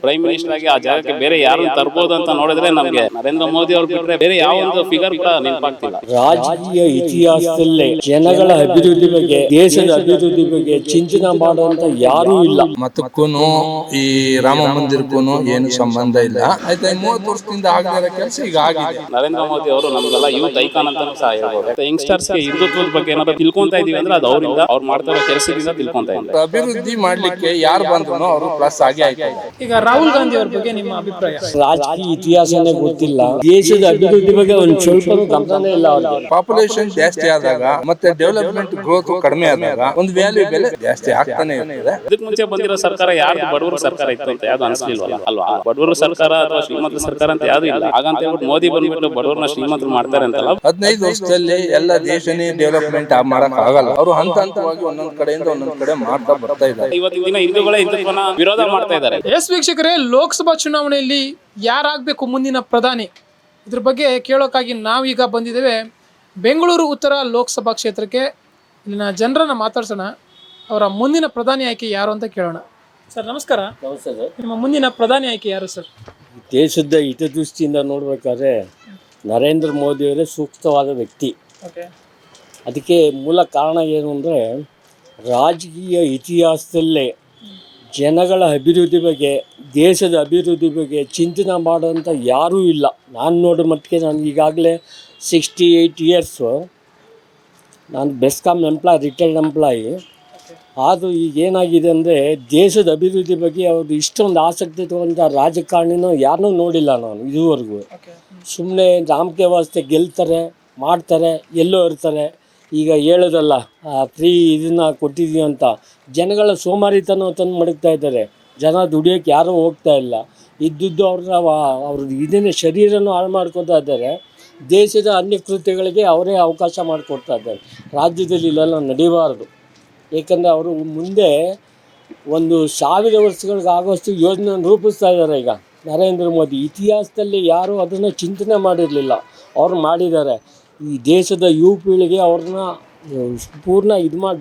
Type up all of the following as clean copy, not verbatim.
Prime minister ಆಗಿ ಆ ಜಾಗಕ್ಕೆ ಬೇರೆ ಯಾರು ತರಬಹುದು ಅಂತ ನೋಡಿದ್ರೆ ನಮಗೆ ನರೇಂದ್ರ ಮೋದಿ ಅವರು ಬಿಟ್ಟರೆ ಬೇರೆ ಯಾವ ಒಂದು ಫಿಗರ್ ಕೂಡ ನೆನಪಾಗ್ತಿಲ್ಲ. ರಾಜಕೀಯ ಇತಿಹಾಸದಲ್ಲೇ ಜನಗಳ ಅಭಿವೃದ್ಧಿ ಬಗ್ಗೆ, ದೇಶದ ಅಭಿವೃದ್ಧಿ ಬಗ್ಗೆ ಚಿಂತನೆ ಮಾಡುವಂತ ಯಾರೂ ಇಲ್ಲ. ಮತಕ್ಕೂ ಈ ರಾಮ ಮಂದಿರಕ್ಕೂ ಏನು ಸಂಬಂಧ ಇಲ್ಲ. ಆಯ್ತಾ, 30 ವರ್ಷದಿಂದ ಆಗದಿರೋ ಕೆಲಸ ಈಗ ಆಗಿದೆ. ನರೇಂದ್ರ ಮೋದಿ ಅವರು ನಮ್ಗೆಲ್ಲ ಯೂತ್ ಐಕಾನ್ ಅಂತ ಸಹ ಹೇಳ್ಬೋದು. ಯಂಗ್ಸ್ಟರ್ಸ್ ಗೆ ಹಿಂದುತ್ವದ ಬಗ್ಗೆ ಏನಾದ್ರು ತಿಳ್ಕೊಂತಾ ಇದೀವಿ ಅಂದ್ರೆ ಅದು ಅವರಿಂದ ಅವ್ರು ಮಾಡ್ತಾ ಇರೋ ಕೆಲಸದಿಂದ ತಿಳ್ಕೊಂತಾ ಇದ್ದಾರೆ. ಅಭಿವೃದ್ಧಿ ಮಾಡ್ಲಿಕ್ಕೆ ಯಾರು ಬಂದ್ರು ಅವರು ಪ್ಲಸ್ ಆಗಿ ಆಯ್ತು. ಈಗ ರಾಹುಲ್ ಗಾಂಧಿ ಅವ್ರ ಬಗ್ಗೆ ನಿಮ್ಮ ಅಭಿಪ್ರಾಯ? ರಾಜಕೀಯ ಇತಿಹಾಸನೇ ಗೊತ್ತಿಲ್ಲ, ದೇಶದ ಅಭಿವೃದ್ಧಿ ಬಗ್ಗೆ ಒಂದು ಸ್ವಲ್ಪ ಗಮನನೇ ಇಲ್ಲ ಅವ್ರಿಗೆ. ಪಾಪ್ಯುಲೇಷನ್ ಜಾಸ್ತಿ ಆದಾಗ ಮತ್ತೆ ಡೆವಲಪ್ಮೆಂಟ್ ಗ್ರೋತ್ ಕಡಿಮೆ ಆದಾಗ ಒಂದು ವ್ಯಾಲ್ಯೂ ಬೆಲೆ ಜಾಸ್ತಿ ಆಗ್ತಾನೆ ಇರ್ತದೆ. ಇದಕ್ಕೆ ಮುಂಚೆ ಬಂದಿರೋ ಸರ್ಕಾರ ಯಾರು ಬಡವರ ಸರ್ಕಾರ ಇತ್ತು ಅಂತ ಯಾವ್ದು ಅನಿಸ್ಲಿಲ್ವಲ್ಲ ಅಲ್ವಾ? ಬಡವರ ಸರ್ಕಾರ ಅಥವಾ ಶ್ರೀಮಂತ ಸರ್ಕಾರ ಅಂತ ಯಾವ್ದು ಇಲ್ಲ. ಹಾಗಂತ ಹೇಳ್ಬಿಟ್ಟು ಮೋದಿ ಬಂದ್ಬಿಟ್ಟು ಬಡವರನ್ನ ಶ್ರೀಮಂತರು ಮಾಡ್ತಾರೆ ಅಂತಲ್ಲ. 15 ವರ್ಷದಲ್ಲಿ ಎಲ್ಲ ದೇಶನೇ ಡೆವಲಪ್ಮೆಂಟ್ ಮಾಡಕ್ ಆಗಲ್ಲ. ಅವರು ಹಂತ ಹಂತವಾಗಿ ಒಂದೊಂದ್ ಕಡೆಯಿಂದ ಒಂದೊಂದ್ ಕಡೆ ಮಾಡ್ತಾ ಬರ್ತಾ ಇದ್ದಾರೆ. ಇವತ್ತಿನ ದಿನ ಹಿಂದೂಗಳೇ ಹಿಂದುತ್ವನ ವಿರೋಧ ಮಾಡ್ತಾ ಇದ್ದಾರೆ. ಎಸ್ ವೀಕ್ಷಕರೇ, ಲೋಕಸಭಾ ಚುನಾವಣೆಯಲ್ಲಿ ಯಾರಾಗಬೇಕು ಮುಂದಿನ ಪ್ರಧಾನಿ, ಇದ್ರ ಬಗ್ಗೆ ಕೇಳೋಕ್ಕಾಗಿ ನಾವೀಗ ಬಂದಿದ್ದೇವೆ ಬೆಂಗಳೂರು ಉತ್ತರ ಲೋಕಸಭಾ ಕ್ಷೇತ್ರಕ್ಕೆ. ಇಲ್ಲಿನ ಜನರನ್ನ ಮಾತಾಡ್ಸೋಣ, ಅವರ ಮುಂದಿನ ಪ್ರಧಾನಿ ಆಯ್ಕೆ ಯಾರು ಅಂತ ಕೇಳೋಣ. ಸರ್ ನಮಸ್ಕಾರ. ನಿಮ್ಮ ಮುಂದಿನ ಪ್ರಧಾನಿ ಆಯ್ಕೆ ಯಾರು ಸರ್? ದೇಶದ ಹಿತದೃಷ್ಟಿಯಿಂದ ನೋಡ್ಬೇಕಾದ್ರೆ ನರೇಂದ್ರ ಮೋದಿಯವರೇ ಸೂಕ್ತವಾದ ವ್ಯಕ್ತಿ. ಅದಕ್ಕೆ ಮೂಲ ಕಾರಣ ಏನು ಅಂದರೆ, ರಾಜಕೀಯ ಇತಿಹಾಸದಲ್ಲೇ ಜನಗಳ ಅಭಿವೃದ್ಧಿ ಬಗ್ಗೆ, ದೇಶದ ಅಭಿವೃದ್ಧಿ ಬಗ್ಗೆ ಚಿಂತನೆ ಮಾಡೋಂಥ ಯಾರೂ ಇಲ್ಲ. ನಾನು ನೋಡೋ ಮಟ್ಟಿಗೆ ನಾನು ಈಗಾಗಲೇ 68 ಇಯರ್ಸು, ನಾನು ಬೆಸ್ಕಾಮ್ ರಿಟೈರ್ಡ್ ಎಂಪ್ಲಾಯಿ. ಆದರೂ ಈಗ ಏನಾಗಿದೆ ಅಂದರೆ, ದೇಶದ ಅಭಿವೃದ್ಧಿ ಬಗ್ಗೆ ಅವ್ರದ್ದು ಇಷ್ಟೊಂದು ಆಸಕ್ತಿ ತಗೊಂಡ ರಾಜಕಾರಣಿನೂ ಯಾರನ್ನೂ ನೋಡಿಲ್ಲ ನಾನು ಇದುವರೆಗೂ. ಸುಮ್ಮನೆ ರಾಮಕೆ ವಾಸ್ತೆ ಗೆಲ್ತಾರೆ, ಮಾಡ್ತಾರೆ, ಎಲ್ಲೋ ಇರ್ತಾರೆ. ಈಗ ಹೇಳೋದಲ್ಲ ಫ್ರೀ ಇದನ್ನು ಕೊಟ್ಟಿದ್ದೀವಿ ಅಂತ ಜನಗಳ ಸೋಮಾರಿತನ ತಂದು ಮಡಗ್ತಾ ಇದ್ದಾರೆ. ಜನ ದುಡಿಯೋಕ್ಕೆ ಯಾರೂ ಹೋಗ್ತಾ ಇಲ್ಲ. ಇದ್ದುದ್ದು ಅವ್ರದ್ದು ಇದನ್ನೇ ಶರೀರನೂ ಹಾಳು ಮಾಡ್ಕೊತಾ ಇದ್ದಾರೆ. ದೇಶದ ಅನ್ಯ ಕೃತ್ಯಗಳಿಗೆ ಅವರೇ ಅವಕಾಶ ಮಾಡಿಕೊಡ್ತಾ ಇದ್ದಾರೆ. ರಾಜ್ಯದಲ್ಲಿ ಇಲ್ಲೆಲ್ಲ ನಡೀಬಾರ್ದು. ಏಕೆಂದರೆ ಅವರು ಮುಂದೆ 1000 ವರ್ಷಗಳಿಗೆ ಆಗೋಷ್ಟು ಯೋಜನೆ ರೂಪಿಸ್ತಾ ಇದ್ದಾರೆ. ಈಗ ನರೇಂದ್ರ ಮೋದಿ ಇತಿಹಾಸದಲ್ಲಿ ಯಾರೂ ಅದನ್ನು ಚಿಂತನೆ ಮಾಡಿರಲಿಲ್ಲ, ಅವ್ರು ಮಾಡಿದ್ದಾರೆ. ಈ ದೇಶದ ಯುವ ಪೀಳಿಗೆ ಅವ್ರನ್ನ ಪೂರ್ಣ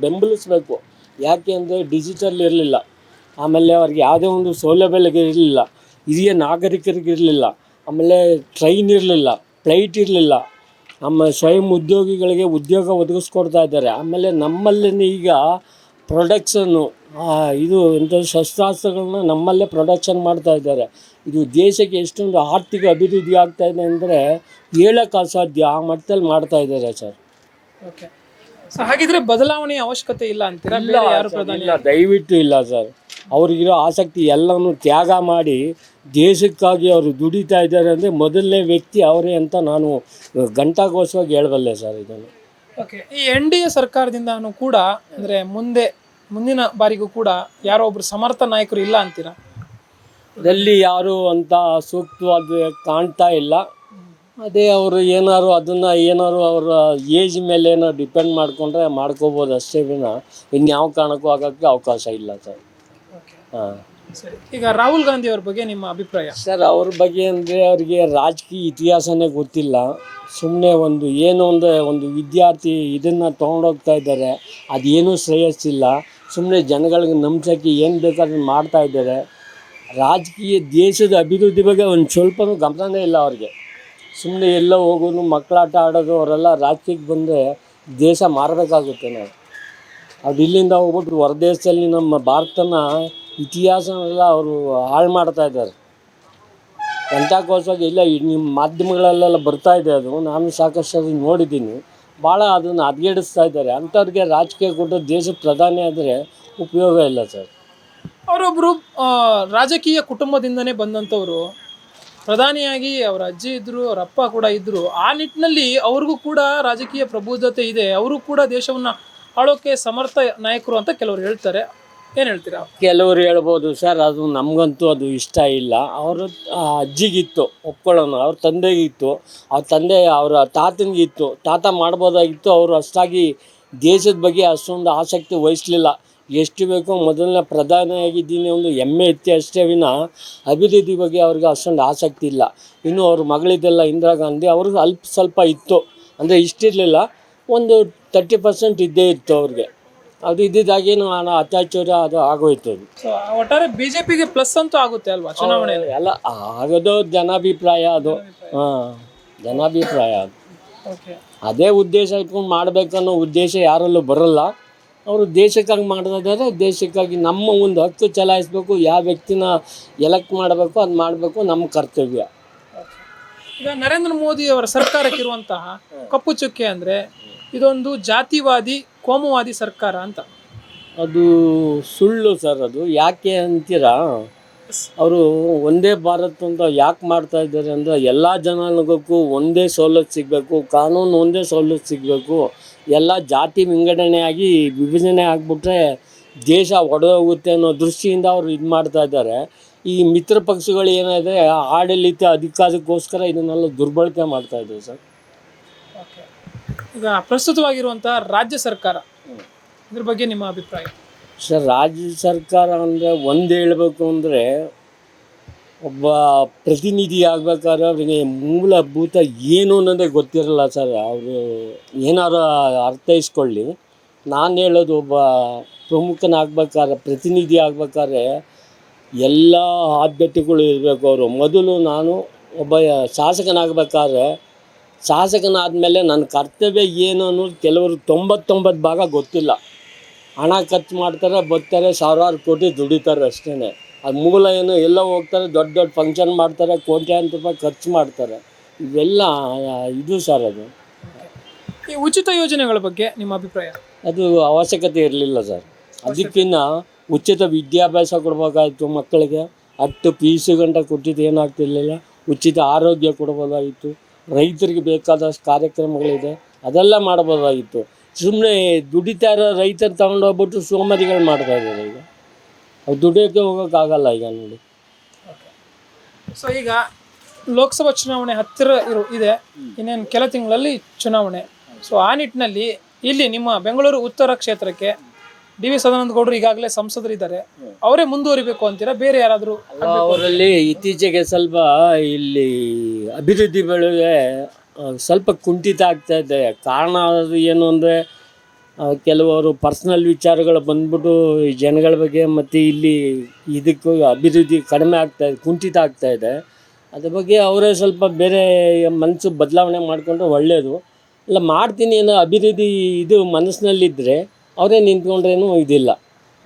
ಬೆಂಬಲಿಸಬೇಕು. ಯಾಕೆ ಅಂದರೆ ಡಿಜಿಟಲ್ ಇರಲಿಲ್ಲ, ಆಮೇಲೆ ಅವ್ರಿಗೆ ಯಾವುದೇ ಒಂದು ಸೌಲಭ್ಯಗಳಿಗೆ ಇರಲಿಲ್ಲ, ಹಿರಿಯ ನಾಗರಿಕರಿಗೆ ಇರಲಿಲ್ಲ, ಆಮೇಲೆ ಟ್ರೈನ್ ಇರಲಿಲ್ಲ, ಫ್ಲೈಟ್ ಇರಲಿಲ್ಲ. ನಮ್ಮ ಸ್ವಯಂ ಉದ್ಯೋಗಿಗಳಿಗೆ ಉದ್ಯೋಗ ಒದಗಿಸ್ಕೊಡ್ತಾ ಇದ್ದಾರೆ. ಆಮೇಲೆ ನಮ್ಮಲ್ಲೇ ಈಗ ಪ್ರೊಡಕ್ಷನ್ನು ಇದು ಶಸ್ತ್ರಾಸ್ತ್ರಗಳನ್ನ ನಮ್ಮಲ್ಲೇ ಪ್ರೊಡಕ್ಷನ್ ಮಾಡ್ತಾ ಇದ್ದಾರೆ. ಇದು ದೇಶಕ್ಕೆ ಎಷ್ಟೊಂದು ಆರ್ಥಿಕ ಅಭಿವೃದ್ಧಿ ಆಗ್ತಾ ಇದೆ ಅಂದರೆ ಹೇಳೋಕ್ಕೆ ಅಸಾಧ್ಯ. ಆ ಮಟ್ಟದಲ್ಲಿ ಮಾಡ್ತಾ ಇದ್ದಾರೆ ಸರ್. ಓಕೆ, ಸೊ ಹಾಗಿದ್ರೆ ಬದಲಾವಣೆಯ ಅವಶ್ಯಕತೆ ಇಲ್ಲ ಅಂತೀರಾ? ಇಲ್ಲ, ದಯವಿಟ್ಟು ಇಲ್ಲ ಸರ್. ಅವ್ರಿಗಿರೋ ಆಸಕ್ತಿ ಎಲ್ಲನೂ ತ್ಯಾಗ ಮಾಡಿ ದೇಶಕ್ಕಾಗಿ ಅವರು ದುಡಿತಾ ಇದ್ದಾರೆ ಅಂದರೆ ಮೊದಲನೇ ವ್ಯಕ್ತಿ ಅವರೇ ಅಂತ ನಾನು ಘಂಟಾಘೋಷವಾಗಿ ಹೇಳಬಲ್ಲೆ ಸರ್ ಇದನ್ನು. ಓಕೆ, ಈ NDA ಸರ್ಕಾರದಿಂದನೂ ಕೂಡ ಅಂದರೆ ಮುಂದಿನ ಬಾರಿಗೂ ಕೂಡ ಯಾರೋ ಒಬ್ಬರು ಸಮರ್ಥ ನಾಯಕರು ಇಲ್ಲ ಅಂತೀರಾ? ಅಲ್ಲಿ ಯಾರು ಅಂತ ಸೂಕ್ತವಾಗಿ ಕಾಣ್ತಾ ಇಲ್ಲ. ಅದೇ ಅವರು ಏನಾರು ಅವರ ಏಜ್ ಮೇಲೆ ಏನೋ ಡಿಪೆಂಡ್ ಮಾಡಿಕೊಂಡ್ರೆ ಮಾಡ್ಕೋಬೋದು ಅಷ್ಟೇ ವಿನ ಇನ್ಯಾವ ಕಾರಣಕ್ಕೂ ಆಗೋಕ್ಕೆ ಅವಕಾಶ ಇಲ್ಲ ಸರ್. ಹಾಂ, ಸರಿ. ಈಗ ರಾಹುಲ್ ಗಾಂಧಿ ಅವ್ರ ಬಗ್ಗೆ ನಿಮ್ಮ ಅಭಿಪ್ರಾಯ? ಸರ್, ಅವ್ರ ಬಗ್ಗೆ ಅಂದರೆ ಅವರಿಗೆ ರಾಜಕೀಯ ಇತಿಹಾಸನೇ ಗೊತ್ತಿಲ್ಲ. ಸುಮ್ಮನೆ ಒಂದು ವಿದ್ಯಾರ್ಥಿ ಇದನ್ನು ತೊಗೊಂಡೋಗ್ತಾ ಇದ್ದಾರೆ. ಅದೇನೂ ಶ್ರೇಯಸ್ಸಿಲ್ಲ. ಸುಮ್ಮನೆ ಜನಗಳಿಗೆ ನಂಬಿಸೋಕ್ಕೆ ಏನು ಬೇಕಾದ್ರೂ ಮಾಡ್ತಾ ಇದ್ದಾರೆ. ರಾಜಕೀಯ ದೇಶದ ಅಭಿವೃದ್ಧಿ ಬಗ್ಗೆ ಒಂದು ಸ್ವಲ್ಪನೂ ಗಮನನೇ ಇಲ್ಲ ಅವ್ರಿಗೆ. ಸುಮ್ಮನೆ ಎಲ್ಲ ಹೋಗೋದು, ಮಕ್ಕಳಾಟ ಆಡೋದು. ಅವರೆಲ್ಲ ರಾಜಕೀಯಕ್ಕೆ ಬಂದರೆ ದೇಶ ಮಾರಬೇಕಾಗುತ್ತೆ. ಅವ್ರು ಇಲ್ಲಿಂದ ಹೋಗ್ಬಿಟ್ಟು ಹೊರದೇಶದಲ್ಲಿ ನಮ್ಮ ಭಾರತನ ಇತಿಹಾಸನೆಲ್ಲ ಅವರು ಹಾಳು ಮಾಡ್ತಾ ಇದ್ದಾರೆ. ಗಂಟಾಘೋಷವಾಗಿ ಇಲ್ಲ, ನಿಮ್ಮ ಮಾಧ್ಯಮಗಳಲ್ಲೆಲ್ಲ ಬರ್ತಾ ಇದೆ. ಅದು ನಾನು ಸಾಕಷ್ಟು ಅದನ್ನು ನೋಡಿದ್ದೀನಿ. ಭಾಳ ಅದನ್ನು ಹದಗೆಡಿಸ್ತಾ ಇದ್ದಾರೆ. ಅಂಥವ್ರಿಗೆ ರಾಜಕೀಯ ಕೊಟ್ಟು ದೇಶದ ಪ್ರಧಾನಿ ಆದರೆ ಉಪಯೋಗ ಇಲ್ಲ ಸರ್. ಅವರೊಬ್ಬರು ರಾಜಕೀಯ ಕುಟುಂಬದಿಂದನೇ ಬಂದಂಥವ್ರು, ಪ್ರಧಾನಿಯಾಗಿ ಅವರ ಅಜ್ಜಿ ಇದ್ದರು, ಅವರ ಅಪ್ಪ ಕೂಡ ಇದ್ದರು. ಆ ನಿಟ್ಟಿನಲ್ಲಿ ಅವ್ರಿಗೂ ಕೂಡ ರಾಜಕೀಯ ಪ್ರಬುದ್ಧತೆ ಇದೆ. ಅವರು ಕೂಡ ದೇಶವನ್ನು ಆಳೋಕ್ಕೆ ಸಮರ್ಥ ನಾಯಕರು ಅಂತ ಕೆಲವರು ಹೇಳ್ತಾರೆ. ಏನು ಹೇಳ್ತೀರಾ? ಕೆಲವರು ಹೇಳ್ಬೋದು ಸರ್, ಅದು ನಮಗಂತೂ ಅದು ಇಷ್ಟ ಇಲ್ಲ. ಅವರು ಅಜ್ಜಿಗಿತ್ತು ಒಪ್ಕೊಳ್ಳೋಣ, ಅವ್ರ ತಂದೆಗಿತ್ತು, ಅವರ ತಾತನಿಗಿತ್ತು, ತಾತ ಮಾಡ್ಬೋದಾಗಿತ್ತು. ಅವರು ಅಷ್ಟಾಗಿ ದೇಶದ ಬಗ್ಗೆ ಅಷ್ಟೊಂದು ಆಸಕ್ತಿ ವಹಿಸಲಿಲ್ಲ. ಎಷ್ಟು ಬೇಕೋ ಮೊದಲನೇ ಪ್ರಧಾನಿಯಾಗಿದ್ದೀನಿ ಒಂದು ಹೆಮ್ಮೆ ಇತ್ತು ಅಷ್ಟೇ ವಿನ ಅಭಿವೃದ್ಧಿ ಬಗ್ಗೆ ಅವ್ರಿಗೆ ಅಷ್ಟೊಂದು ಆಸಕ್ತಿ ಇಲ್ಲ. ಇನ್ನು ಅವ್ರ ಮಗಳಿದ್ದೆಲ್ಲ ಇಂದಿರಾ ಗಾಂಧಿ, ಅವ್ರಿಗೆ ಸ್ವಲ್ಪ ಇತ್ತು, ಅಂದರೆ ಇಷ್ಟಿರಲಿಲ್ಲ, ಒಂದು 30% ಇದ್ದೇ ಇತ್ತು ಅವ್ರಿಗೆ. ಅದು ಇದ್ದಿದ್ದಾಗೇನು ಅತ್ಯಾಚಾರ ಅದು ಆಗೋಯ್ತು ಅದು. ಸೊ ಒಟ್ಟಾರೆ ಬಿಜೆಪಿಗೆ ಪ್ಲಸ್ ಅಂತೂ ಆಗುತ್ತೆ ಅಲ್ವಾ ಚುನಾವಣೆಯಲ್ಲಿ? ಎಲ್ಲ ಆಗೋದು ಜನಾಭಿಪ್ರಾಯ ಅದು. ಹಾಂ, ಜನಾಭಿಪ್ರಾಯ ಅದು. ಓಕೆ. ಅದೇ ಉದ್ದೇಶ ಇಟ್ಕೊಂಡು ಮಾಡಬೇಕನ್ನೋ ಉದ್ದೇಶ ಯಾರಲ್ಲೂ ಬರಲ್ಲ. ಅವರು ದೇಶಕ್ಕಾಗಿ ಮಾಡ್ತಿದ್ದಾರೆ. ದೇಶಕ್ಕಾಗಿ ನಮ್ಮ ಒಂದು ಹಕ್ಕು ಚಲಾಯಿಸಬೇಕು, ಯಾವ ವ್ಯಕ್ತಿನ ಎಲೆಕ್ಟ್ ಮಾಡಬೇಕು ಅದು ಮಾಡಬೇಕು, ನಮ್ಮ ಕರ್ತವ್ಯ. ಈಗ ನರೇಂದ್ರ ಮೋದಿ ಅವರ ಸರ್ಕಾರಕ್ಕಿರುವಂತಹ ಕಪ್ಪು ಚುಕ್ಕೆ ಅಂದರೆ ಇದೊಂದು ಜಾತಿವಾದಿ ಕೋಮುವಾದಿ ಸರ್ಕಾರ ಅಂತ. ಅದು ಸುಳ್ಳು ಸರ್. ಅದು ಯಾಕೆ ಅಂತೀರಾ, ಅವರು ಒಂದೇ ಭಾರತ್ ಅಂತ ಯಾಕೆ ಮಾಡ್ತಾ ಇದ್ದಾರೆ ಅಂದರೆ ಎಲ್ಲ ಜನಾಂಗಕ್ಕೂ ಒಂದೇ ಸವಲತ್ತು ಸಿಗಬೇಕು, ಕಾನೂನು ಒಂದೇ ಸವಲತ್ತು ಸಿಗಬೇಕು. ಎಲ್ಲ ಜಾತಿ ವಿಂಗಡಣೆಯಾಗಿ ವಿಭಜನೆ ಆಗಿಬಿಟ್ರೆ ದೇಶ ಒಡೆದೋಗುತ್ತೆ ಅನ್ನೋ ದೃಷ್ಟಿಯಿಂದ ಅವರು ಇದು ಮಾಡ್ತಾ ಇದ್ದಾರೆ. ಈ ಮಿತ್ರ ಪಕ್ಷಗಳು ಏನಿದೆ ಆಡಳಿತ ಅಧಿಕಾರಕ್ಕೋಸ್ಕರ ಇದನ್ನೆಲ್ಲ ದುರ್ಬಳಕೆ ಮಾಡ್ತಾ ಇದ್ದಾರೆ ಸರ್. ಈಗ ಪ್ರಸ್ತುತವಾಗಿರುವಂತಹ ರಾಜ್ಯ ಸರ್ಕಾರ ಇದ್ರ ಬಗ್ಗೆ ನಿಮ್ಮ ಅಭಿಪ್ರಾಯ? ಸರ್, ರಾಜ್ಯ ಸರ್ಕಾರ ಅಂದರೆ ಒಂದು ಹೇಳಬೇಕು ಅಂದರೆ, ಒಬ್ಬ ಪ್ರತಿನಿಧಿ ಆಗ್ಬೇಕಾದ್ರೆ ಅವರಿಗೆ ಮೂಲಭೂತ ಏನು ಅನ್ನೋದೇ ಗೊತ್ತಿರಲ್ಲ ಸರ್. ಅವರು ಏನಾರು ಅರ್ಥೈಸ್ಕೊಳ್ಳಿ. ನಾನು ಹೇಳೋದು, ಒಬ್ಬ ಪ್ರಮುಖನಾಗಬೇಕಾದ್ರೆ, ಪ್ರತಿನಿಧಿ ಆಗ್ಬೇಕಾದ್ರೆ ಎಲ್ಲ ಆದ್ಯತೆಗಳು ಇರಬೇಕು. ಅವರು ಮೊದಲು, ನಾನು ಒಬ್ಬ ಶಾಸಕನಾಗಬೇಕಾದ್ರೆ ಶಾಸಕನಾದಮೇಲೆ ನನ್ನ ಕರ್ತವ್ಯ ಏನು ಅನ್ನೋದು ಕೆಲವರು 99 ಭಾಗ ಗೊತ್ತಿಲ್ಲ. ಹಣ ಖರ್ಚು ಮಾಡ್ತಾರೆ, ಬರ್ತಾರೆ, ಸಾವಿರಾರು ಕೋಟಿ ದುಡಿತಾರೆ ಅಷ್ಟೇ. ಅದು ಮೂಲ ಏನು, ಎಲ್ಲ ಹೋಗ್ತಾರೆ, ದೊಡ್ಡ ದೊಡ್ಡ ಫಂಕ್ಷನ್ ಮಾಡ್ತಾರೆ, ಕೋಟ್ಯಾಂತರ ರೂಪಾಯಿ ಖರ್ಚು ಮಾಡ್ತಾರೆ. ಇವೆಲ್ಲ ಇದು ಸರ್. ಅದು ಈ ಉಚಿತ ಯೋಜನೆಗಳ ಬಗ್ಗೆ ನಿಮ್ಮ ಅಭಿಪ್ರಾಯ? ಅದು ಅವಶ್ಯಕತೆ ಇರಲಿಲ್ಲ ಸರ್. ಅದಕ್ಕಿಂತ ಉಚಿತ ವಿದ್ಯಾಭ್ಯಾಸ ಕೊಡ್ಬೇಕಾಗಿತ್ತು ಮಕ್ಕಳಿಗೆ. 10 PUC ಗಂಟೆ ಕೊಟ್ಟಿದ್ದು ಏನಾಗ್ತಿರ್ಲಿಲ್ಲ. ಉಚಿತ ಆರೋಗ್ಯ ಕೊಡ್ಬೋದಾಗಿತ್ತು. ರೈತರಿಗೆ ಬೇಕಾದಷ್ಟು ಕಾರ್ಯಕ್ರಮಗಳಿದೆ, ಅದೆಲ್ಲ ಮಾಡ್ಬೋದಾಗಿತ್ತು. ಸುಮ್ಮನೆ ದುಡಿತಾ ಇರೋ ರೈತರು ತಗೊಂಡೋಗ್ಬಿಟ್ಟು ಸೋಮಾರಿಗಳು ಮಾಡ್ತಾ ಇದ್ದಾರೆ. ಈಗ ಅವ್ರು ದುಡಿಯೋಕ್ಕೆ ಹೋಗೋಕ್ಕಾಗಲ್ಲ ಈಗ ನೋಡಿ. ಸೊ ಈಗ ಲೋಕಸಭಾ ಚುನಾವಣೆ ಹತ್ತಿರ ಇದೆ, ಇನ್ನೇನು ಕೆಲ ತಿಂಗಳಲ್ಲಿ ಚುನಾವಣೆ. ಸೊ ಆ ನಿಟ್ಟಿನಲ್ಲಿ ಇಲ್ಲಿ ನಿಮ್ಮ ಬೆಂಗಳೂರು ಉತ್ತರ ಕ್ಷೇತ್ರಕ್ಕೆ ಡಿ ವಿ ಸದಾನಂದ ಗೌಡರು ಈಗಾಗಲೇ ಸಂಸದರಿದ್ದಾರೆ, ಅವರೇ ಮುಂದುವರಿಬೇಕು ಅಂತೀರಾ, ಬೇರೆ ಯಾರಾದರೂ? ಅವರಲ್ಲಿ ಇತ್ತೀಚೆಗೆ ಸ್ವಲ್ಪ ಇಲ್ಲಿ ಅಭಿವೃದ್ಧಿ ಬೆಳೆಗೆ ಸ್ವಲ್ಪ ಕುಂಠಿತ ಆಗ್ತಾ ಇದೆ. ಕಾರಣ ಅದು ಏನು ಅಂದರೆ, ಕೆಲವರು ಪರ್ಸ್ನಲ್ ವಿಚಾರಗಳು ಬಂದ್ಬಿಟ್ಟು ಈ ಜನಗಳ ಬಗ್ಗೆ ಮತ್ತು ಇಲ್ಲಿ ಇದಕ್ಕೂ ಅಭಿವೃದ್ಧಿ ಕಡಿಮೆ ಆಗ್ತಾಯಿದೆ, ಕುಂಠಿತ ಆಗ್ತಾಯಿದೆ. ಅದ್ರ ಬಗ್ಗೆ ಅವರೇ ಸ್ವಲ್ಪ ಬೇರೆ ಮನಸ್ಸು ಬದಲಾವಣೆ ಮಾಡಿಕೊಂಡ್ರೆ ಒಳ್ಳೆಯದು. ಇಲ್ಲ ಮಾಡ್ತೀನಿ ಅನ್ನೋ ಅಭಿವೃದ್ಧಿ ಇದು ಮನಸ್ಸಿನಲ್ಲಿದ್ದರೆ ಅವರೇ ನಿಂತ್ಕೊಂಡ್ರೇನು ಇದಿಲ್ಲ.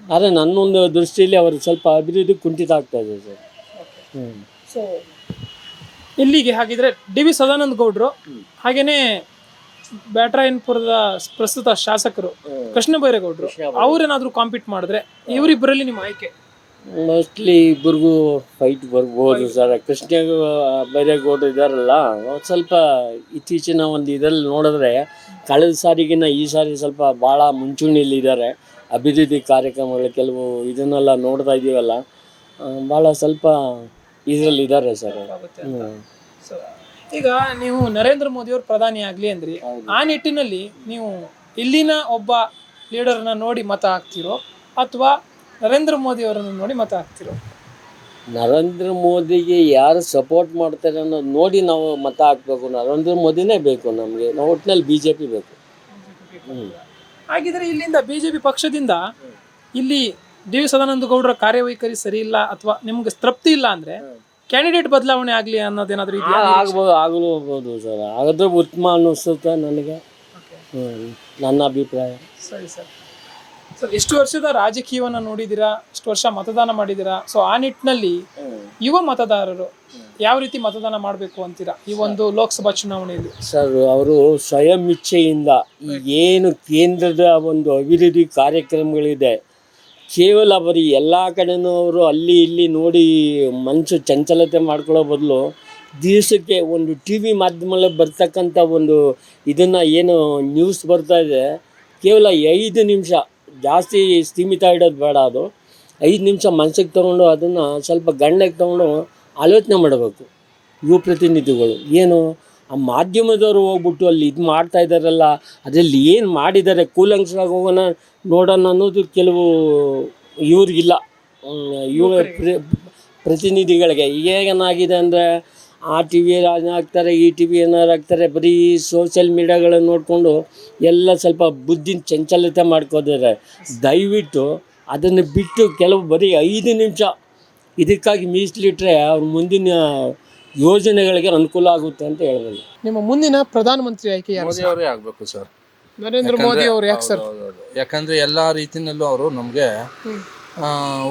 ಆದರೆ ನನ್ನೊಂದು ದೃಷ್ಟಿಯಲ್ಲಿ ಅವರು ಸ್ವಲ್ಪ ಅಭಿವೃದ್ಧಿ ಕುಂಠಿತ ಆಗ್ತಾಯಿದೆ ಸರ್. ಸೊ ಇಲ್ಲಿಗೆ ಹಾಗಿದ್ರೆ ಡಿ ವಿ ಸದಾನಂದ ಗೌಡರು ಹಾಗೇನೆ ಬ್ಯಾಟರಾಯನಪುರದ ಪ್ರಸ್ತುತ ಶಾಸಕರು ಕೃಷ್ಣ ಬೈರೇಗೌಡರು ಅವ್ರೇನಾದರೂ ಕಾಂಪೀಟ್ ಮಾಡಿದ್ರೆ ಇವರಿಬ್ಬರಲ್ಲಿ ನಿಮ್ಮ ಆಯ್ಕೆ? ಮೋಸ್ಟ್ಲಿ ಇಬ್ಬರಿಗೂ ಫೈಟ್ ಬರ್ಬೋದು ಸರ್. ಕೃಷ್ಣ ಬೈರೇಗೌಡರು ಇದ್ದಾರಲ್ಲ, ಸ್ವಲ್ಪ ಇತ್ತೀಚಿನ ಒಂದು ಇದರಲ್ಲಿ ನೋಡಿದ್ರೆ ಕಳೆದ ಸಾರಿಗಿನ್ನ ಈ ಸಾರಿ ಸ್ವಲ್ಪ ಭಾಳ ಮುಂಚೂಣಿಯಲ್ಲಿದ್ದಾರೆ. ಅಭಿವೃದ್ಧಿ ಕಾರ್ಯಕ್ರಮಗಳು ಕೆಲವು ಇದನ್ನೆಲ್ಲ ನೋಡ್ತಾ ಇದ್ದೀವಲ್ಲ, ಭಾಳ ಸ್ವಲ್ಪ ಇದರಲ್ಲಿದ್ದಾರೆ ಸರ್. ಈಗ ನೀವು ನರೇಂದ್ರ ಮೋದಿಯವರು ಪ್ರಧಾನಿ ಆಗಲಿ ಅಂದ್ರಿ, ಆ ನಿಟ್ಟಿನಲ್ಲಿ ನೀವು ಇಲ್ಲಿನ ಒಬ್ಬ ಲೀಡರ್ನ ನೋಡಿ ಮತ ಹಾಕ್ತಿರೋ ಅಥವಾ ನರೇಂದ್ರ ಮೋದಿ ಅವರನ್ನು ನೋಡಿ ಮತ ಹಾಕ್ತಿರೋ? ನರೇಂದ್ರ ಮೋದಿಗೆ ಯಾರು ಸಪೋರ್ಟ್ ಮಾಡ್ತಾರೆ ಅನ್ನೋದು ನೋಡಿ ನಾವು ಮತ ಹಾಕಬೇಕು. ನರೇಂದ್ರ ಮೋದಿನೇ ಬೇಕು ನಮಗೆ. ನಾವು ಒಟ್ಟಿನಲ್ಲಿ BJP ಬೇಕು. ಹಾಗಿದ್ರೆ ಇಲ್ಲಿಂದ BJP ಪಕ್ಷದಿಂದ ಇಲ್ಲಿ ಡಿ ವಿ ಸದಾನಂದ ಗೌಡರ ಕಾರ್ಯವೈಖರಿ ಸರಿ ಇಲ್ಲ ಅಥವಾ ನಿಮ್ಗೆ ತೃಪ್ತಿ ಇಲ್ಲ ಅಂದ್ರೆ ಕ್ಯಾಂಡಿಡೇಟ್ ಬದಲಾವಣೆ ಆಗಲಿ ಅನ್ನೋದೇನಾದರೂ ಇದೆಯಾ? ಆಗಬಹುದು ಸರ್. ಹಾಗಾದ್ರೆ ಉತ್ತಮ ಅನ್ನಿಸುತ್ತೆ ನನಗೆ, ನನ್ನ ಅಭಿಪ್ರಾಯ. ಸರಿ ಸರ್. ಸರ್, ಎಷ್ಟು ವರ್ಷದ ರಾಜಕೀಯವನ್ನು ನೋಡಿದ್ದೀರಾ, ಎಷ್ಟು ವರ್ಷ ಮತದಾನ ಮಾಡಿದ್ದೀರಾ. ಸೊ ಆ ನಿಟ್ಟಿನಲ್ಲಿ ಯುವ ಮತದಾರರು ಯಾವ ರೀತಿ ಮತದಾನ ಮಾಡಬೇಕು ಅಂತೀರಾ ಈ ಒಂದು ಲೋಕಸಭಾ ಚುನಾವಣೆಯಲ್ಲಿ? ಸರ್, ಅವರು ಸ್ವಯಂ ಇಚ್ಛೆಯಿಂದ ಏನು ಕೇಂದ್ರದ ಒಂದು ಅಭಿವೃದ್ಧಿ ಕಾರ್ಯಕ್ರಮಗಳಿದೆ, ಕೇವಲ ಬರೀ ಎಲ್ಲ ಕಡೆನೂ ಅವರು ಅಲ್ಲಿ ಇಲ್ಲಿ ನೋಡಿ ಮನಸ್ಸು ಚಂಚಲತೆ ಮಾಡ್ಕೊಳ್ಳೋ ಬದಲು ದಿವಸಕ್ಕೆ ಒಂದು TV ಮಾಧ್ಯಮದಲ್ಲಿ ಬರ್ತಕ್ಕಂಥ ಒಂದು ಇದನ್ನು ಏನು ನ್ಯೂಸ್ ಬರ್ತಾ ಇದೆ, ಕೇವಲ 5 ನಿಮಿಷ, ಜಾಸ್ತಿ ಸೀಮಿತ ಇಡೋದು ಬೇಡ. ಅದು 5 ನಿಮಿಷ ಮನಸ್ಸಿಗೆ ತೊಗೊಂಡು ಅದನ್ನು ಸ್ವಲ್ಪ ಗಂಡಕ್ಕೆ ತೊಗೊಂಡು ಆಲೋಚನೆ ಮಾಡಬೇಕು. ಯುವ ಪ್ರತಿನಿಧಿಗಳು ಏನು ಆ ಮಾಧ್ಯಮದವರು ಹೋಗ್ಬಿಟ್ಟು ಅಲ್ಲಿ ಇದು ಮಾಡ್ತಾ ಇದ್ದಾರಲ್ಲ, ಅದರಲ್ಲಿ ಏನು ಮಾಡಿದ್ದಾರೆ ಕೂಲಂಕಷವಾಗಿ ಹೋಗೋಣ ನೋಡೋಣ ಅನ್ನೋದು ಕೆಲವು ಇವ್ರಿಗಿಲ್ಲ, ಯುವ ಪ್ರತಿನಿಧಿಗಳಿಗೆ. ಏನಾಗಿದೆ ಅಂದರೆ ಆ ಟಿ ವಿ ಏನಾರು ಹಾಕ್ತಾರೆ, ಈ ಟಿ ವಿ ಏನಾರು ಹಾಕ್ತಾರೆ, ಬರೀ ಸೋಷಿಯಲ್ ಮೀಡಿಯಾಗಳನ್ನು ನೋಡಿಕೊಂಡು ಎಲ್ಲ ಸ್ವಲ್ಪ ಬುದ್ಧಿನ ಚಂಚಲತೆ ಮಾಡ್ಕೋತಾರೆ. ದಯವಿಟ್ಟು ಅದನ್ನು ಬಿಟ್ಟು ಕೆಲವು ಬರೀ 5 ನಿಮಿಷ ಇದಕ್ಕಾಗಿ ಮೀಸಲಿಟ್ರೆ ಅವ್ರ ಮುಂದಿನ ಯೋಜನೆಗಳಿಗೆ ಅನುಕೂಲ ಆಗುತ್ತೆ ಅಂತ ಹೇಳ್ಬೋದು. ನಿಮ್ಮ ಮುಂದಿನ ಪ್ರಧಾನಮಂತ್ರಿ ಆಯ್ಕೆ ಯಾರು? ಮೋದಿ ಅವರೇ ಆಗಬೇಕು ಸರ್. ನರೇಂದ್ರ ಮೋದಿ ಅವರು. ಯಾಕೆ ಸರ್? ಯಾಕಂದ್ರೆ ಎಲ್ಲ ರೀತಿಯಲ್ಲೂ ಅವರು ನಮಗೆ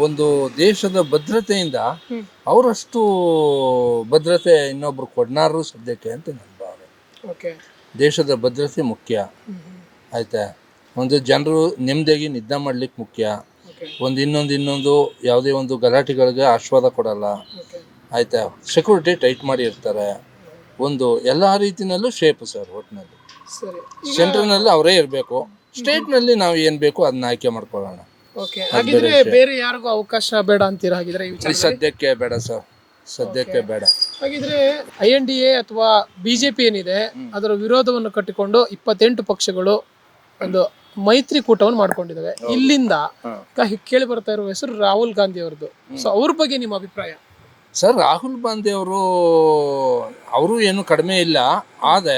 ಒಂದು ದೇಶದ ಭದ್ರತೆಯಿಂದ ಅವರಷ್ಟು ಭದ್ರತೆ ಇನ್ನೊಬ್ರು ಕೊಡ್ನಾರು ಸದ್ಯಕ್ಕೆ ಅಂತ ನನ್ನ ಭಾವನೆ. ಓಕೆ. ದೇಶದ ಭದ್ರತೆ ಮುಖ್ಯ ಆಯ್ತಾ. ಒಂದು ಜನರು ನೆಮ್ಮದಿಯಾಗಿ ನಿದ್ದೆ ಮಾಡ್ಲಿಕ್ಕೆ ಮುಖ್ಯ. ಒಂದು ಇನ್ನೊಂದು ಯಾವುದೇ ಒಂದು ಗಲಾಟೆಗಳಿಗೆ ಆಸ್ವಾದ ಕೊಡಲ್ಲ ಆಯ್ತಾ. ಸೆಕ್ಯೂರಿಟಿ ಟೈಟ್ ಮಾಡಿ ಇರ್ತಾರೆ. ಒಂದು ಎಲ್ಲ ರೀತಿಯಲ್ಲೂ ಶೇಪ್ ಸರ್. ಒಟ್ಟಿನಲ್ಲಿ ಸೆಂಟ್ರಲ್ನಲ್ಲಿ ಅವರೇ ಇರಬೇಕು. ಸ್ಟೇಟ್ನಲ್ಲಿ ನಾವು ಏನು ಬೇಕು ಅದನ್ನ ಆಯ್ಕೆ ಮಾಡ್ಕೊಳ್ಳೋಣ. ಓಕೆ. ಹಾಗಿದ್ರೆ ಬೇರೆ ಯಾರಿಗೂ ಅವಕಾಶ ಬೇಡ ಅಂತೀರಾ? ಹಾಗಿದ್ರೆ ಈ ವಿಚಾರ ಸದ್ಯಕ್ಕೆ ಬೇಡ ಸರ್, ಸದ್ಯಕ್ಕೆ ಬೇಡ. ಹಾಗಿದ್ರೆ INDA ಅಥವಾ ಬಿಜೆಪಿ ಏನಿದೆ ಅದರ ವಿರೋಧವನ್ನು ಕಟ್ಟಿಕೊಂಡು 28 ಪಕ್ಷಗಳು ಒಂದು ಮೈತ್ರಿಕೂಟವನ್ನು ಮಾಡ್ಕೊಂಡಿದ್ದಾವೆ. ಇಲ್ಲಿಂದ ಕೇಳಿ ಬರ್ತಾ ಇರುವ ಹೆಸರು ರಾಹುಲ್ ಗಾಂಧಿ ಅವರದ್ದು. ಸೊ ಅವ್ರ ಬಗ್ಗೆ ನಿಮ್ಮ ಅಭಿಪ್ರಾಯ? ಸರ್, ರಾಹುಲ್ ಗಾಂಧಿ ಅವರು ಏನು ಕಡಿಮೆ ಇಲ್ಲ, ಆದರೆ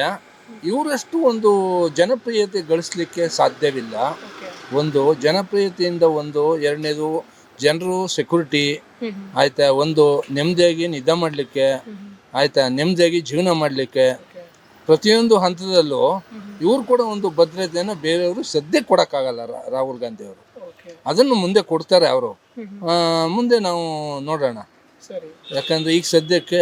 ಇವರಷ್ಟು ಒಂದು ಜನಪ್ರಿಯತೆ ಗಳಿಸ್ಲಿಕ್ಕೆ ಸಾಧ್ಯವಿಲ್ಲ. ಒಂದು ಜನಪ್ರಿಯತೆಯಿಂದ ಎರಡನೇದು ಜನರು ಸೆಕ್ಯೂರಿಟಿ ಆಯ್ತಾ, ಒಂದು ನೆಮ್ಮದಿಯಾಗಿ ನಿದ್ದೆ ಮಾಡಲಿಕ್ಕೆ ಆಯ್ತಾ, ನೆಮ್ಮದಿಯಾಗಿ ಜೀವನ ಮಾಡಲಿಕ್ಕೆ ಪ್ರತಿಯೊಂದು ಹಂತದಲ್ಲೂ ಇವ್ರು ಕೂಡ ಒಂದು ಭದ್ರತೆಯನ್ನು ಬೇರೆಯವರು ಸದ್ಯಕ್ಕೆ ಕೊಡೋಕ್ಕಾಗಲ್ಲ. ರಾಹುಲ್ ಗಾಂಧಿ ಅವರು ಅದನ್ನು ಮುಂದೆ ಕೊಡ್ತಾರೆ. ಅವರು ಮುಂದೆ ನಾವು ನೋಡೋಣ. ಯಾಕಂದ್ರೆ ಈಗ ಸದ್ಯಕ್ಕೆ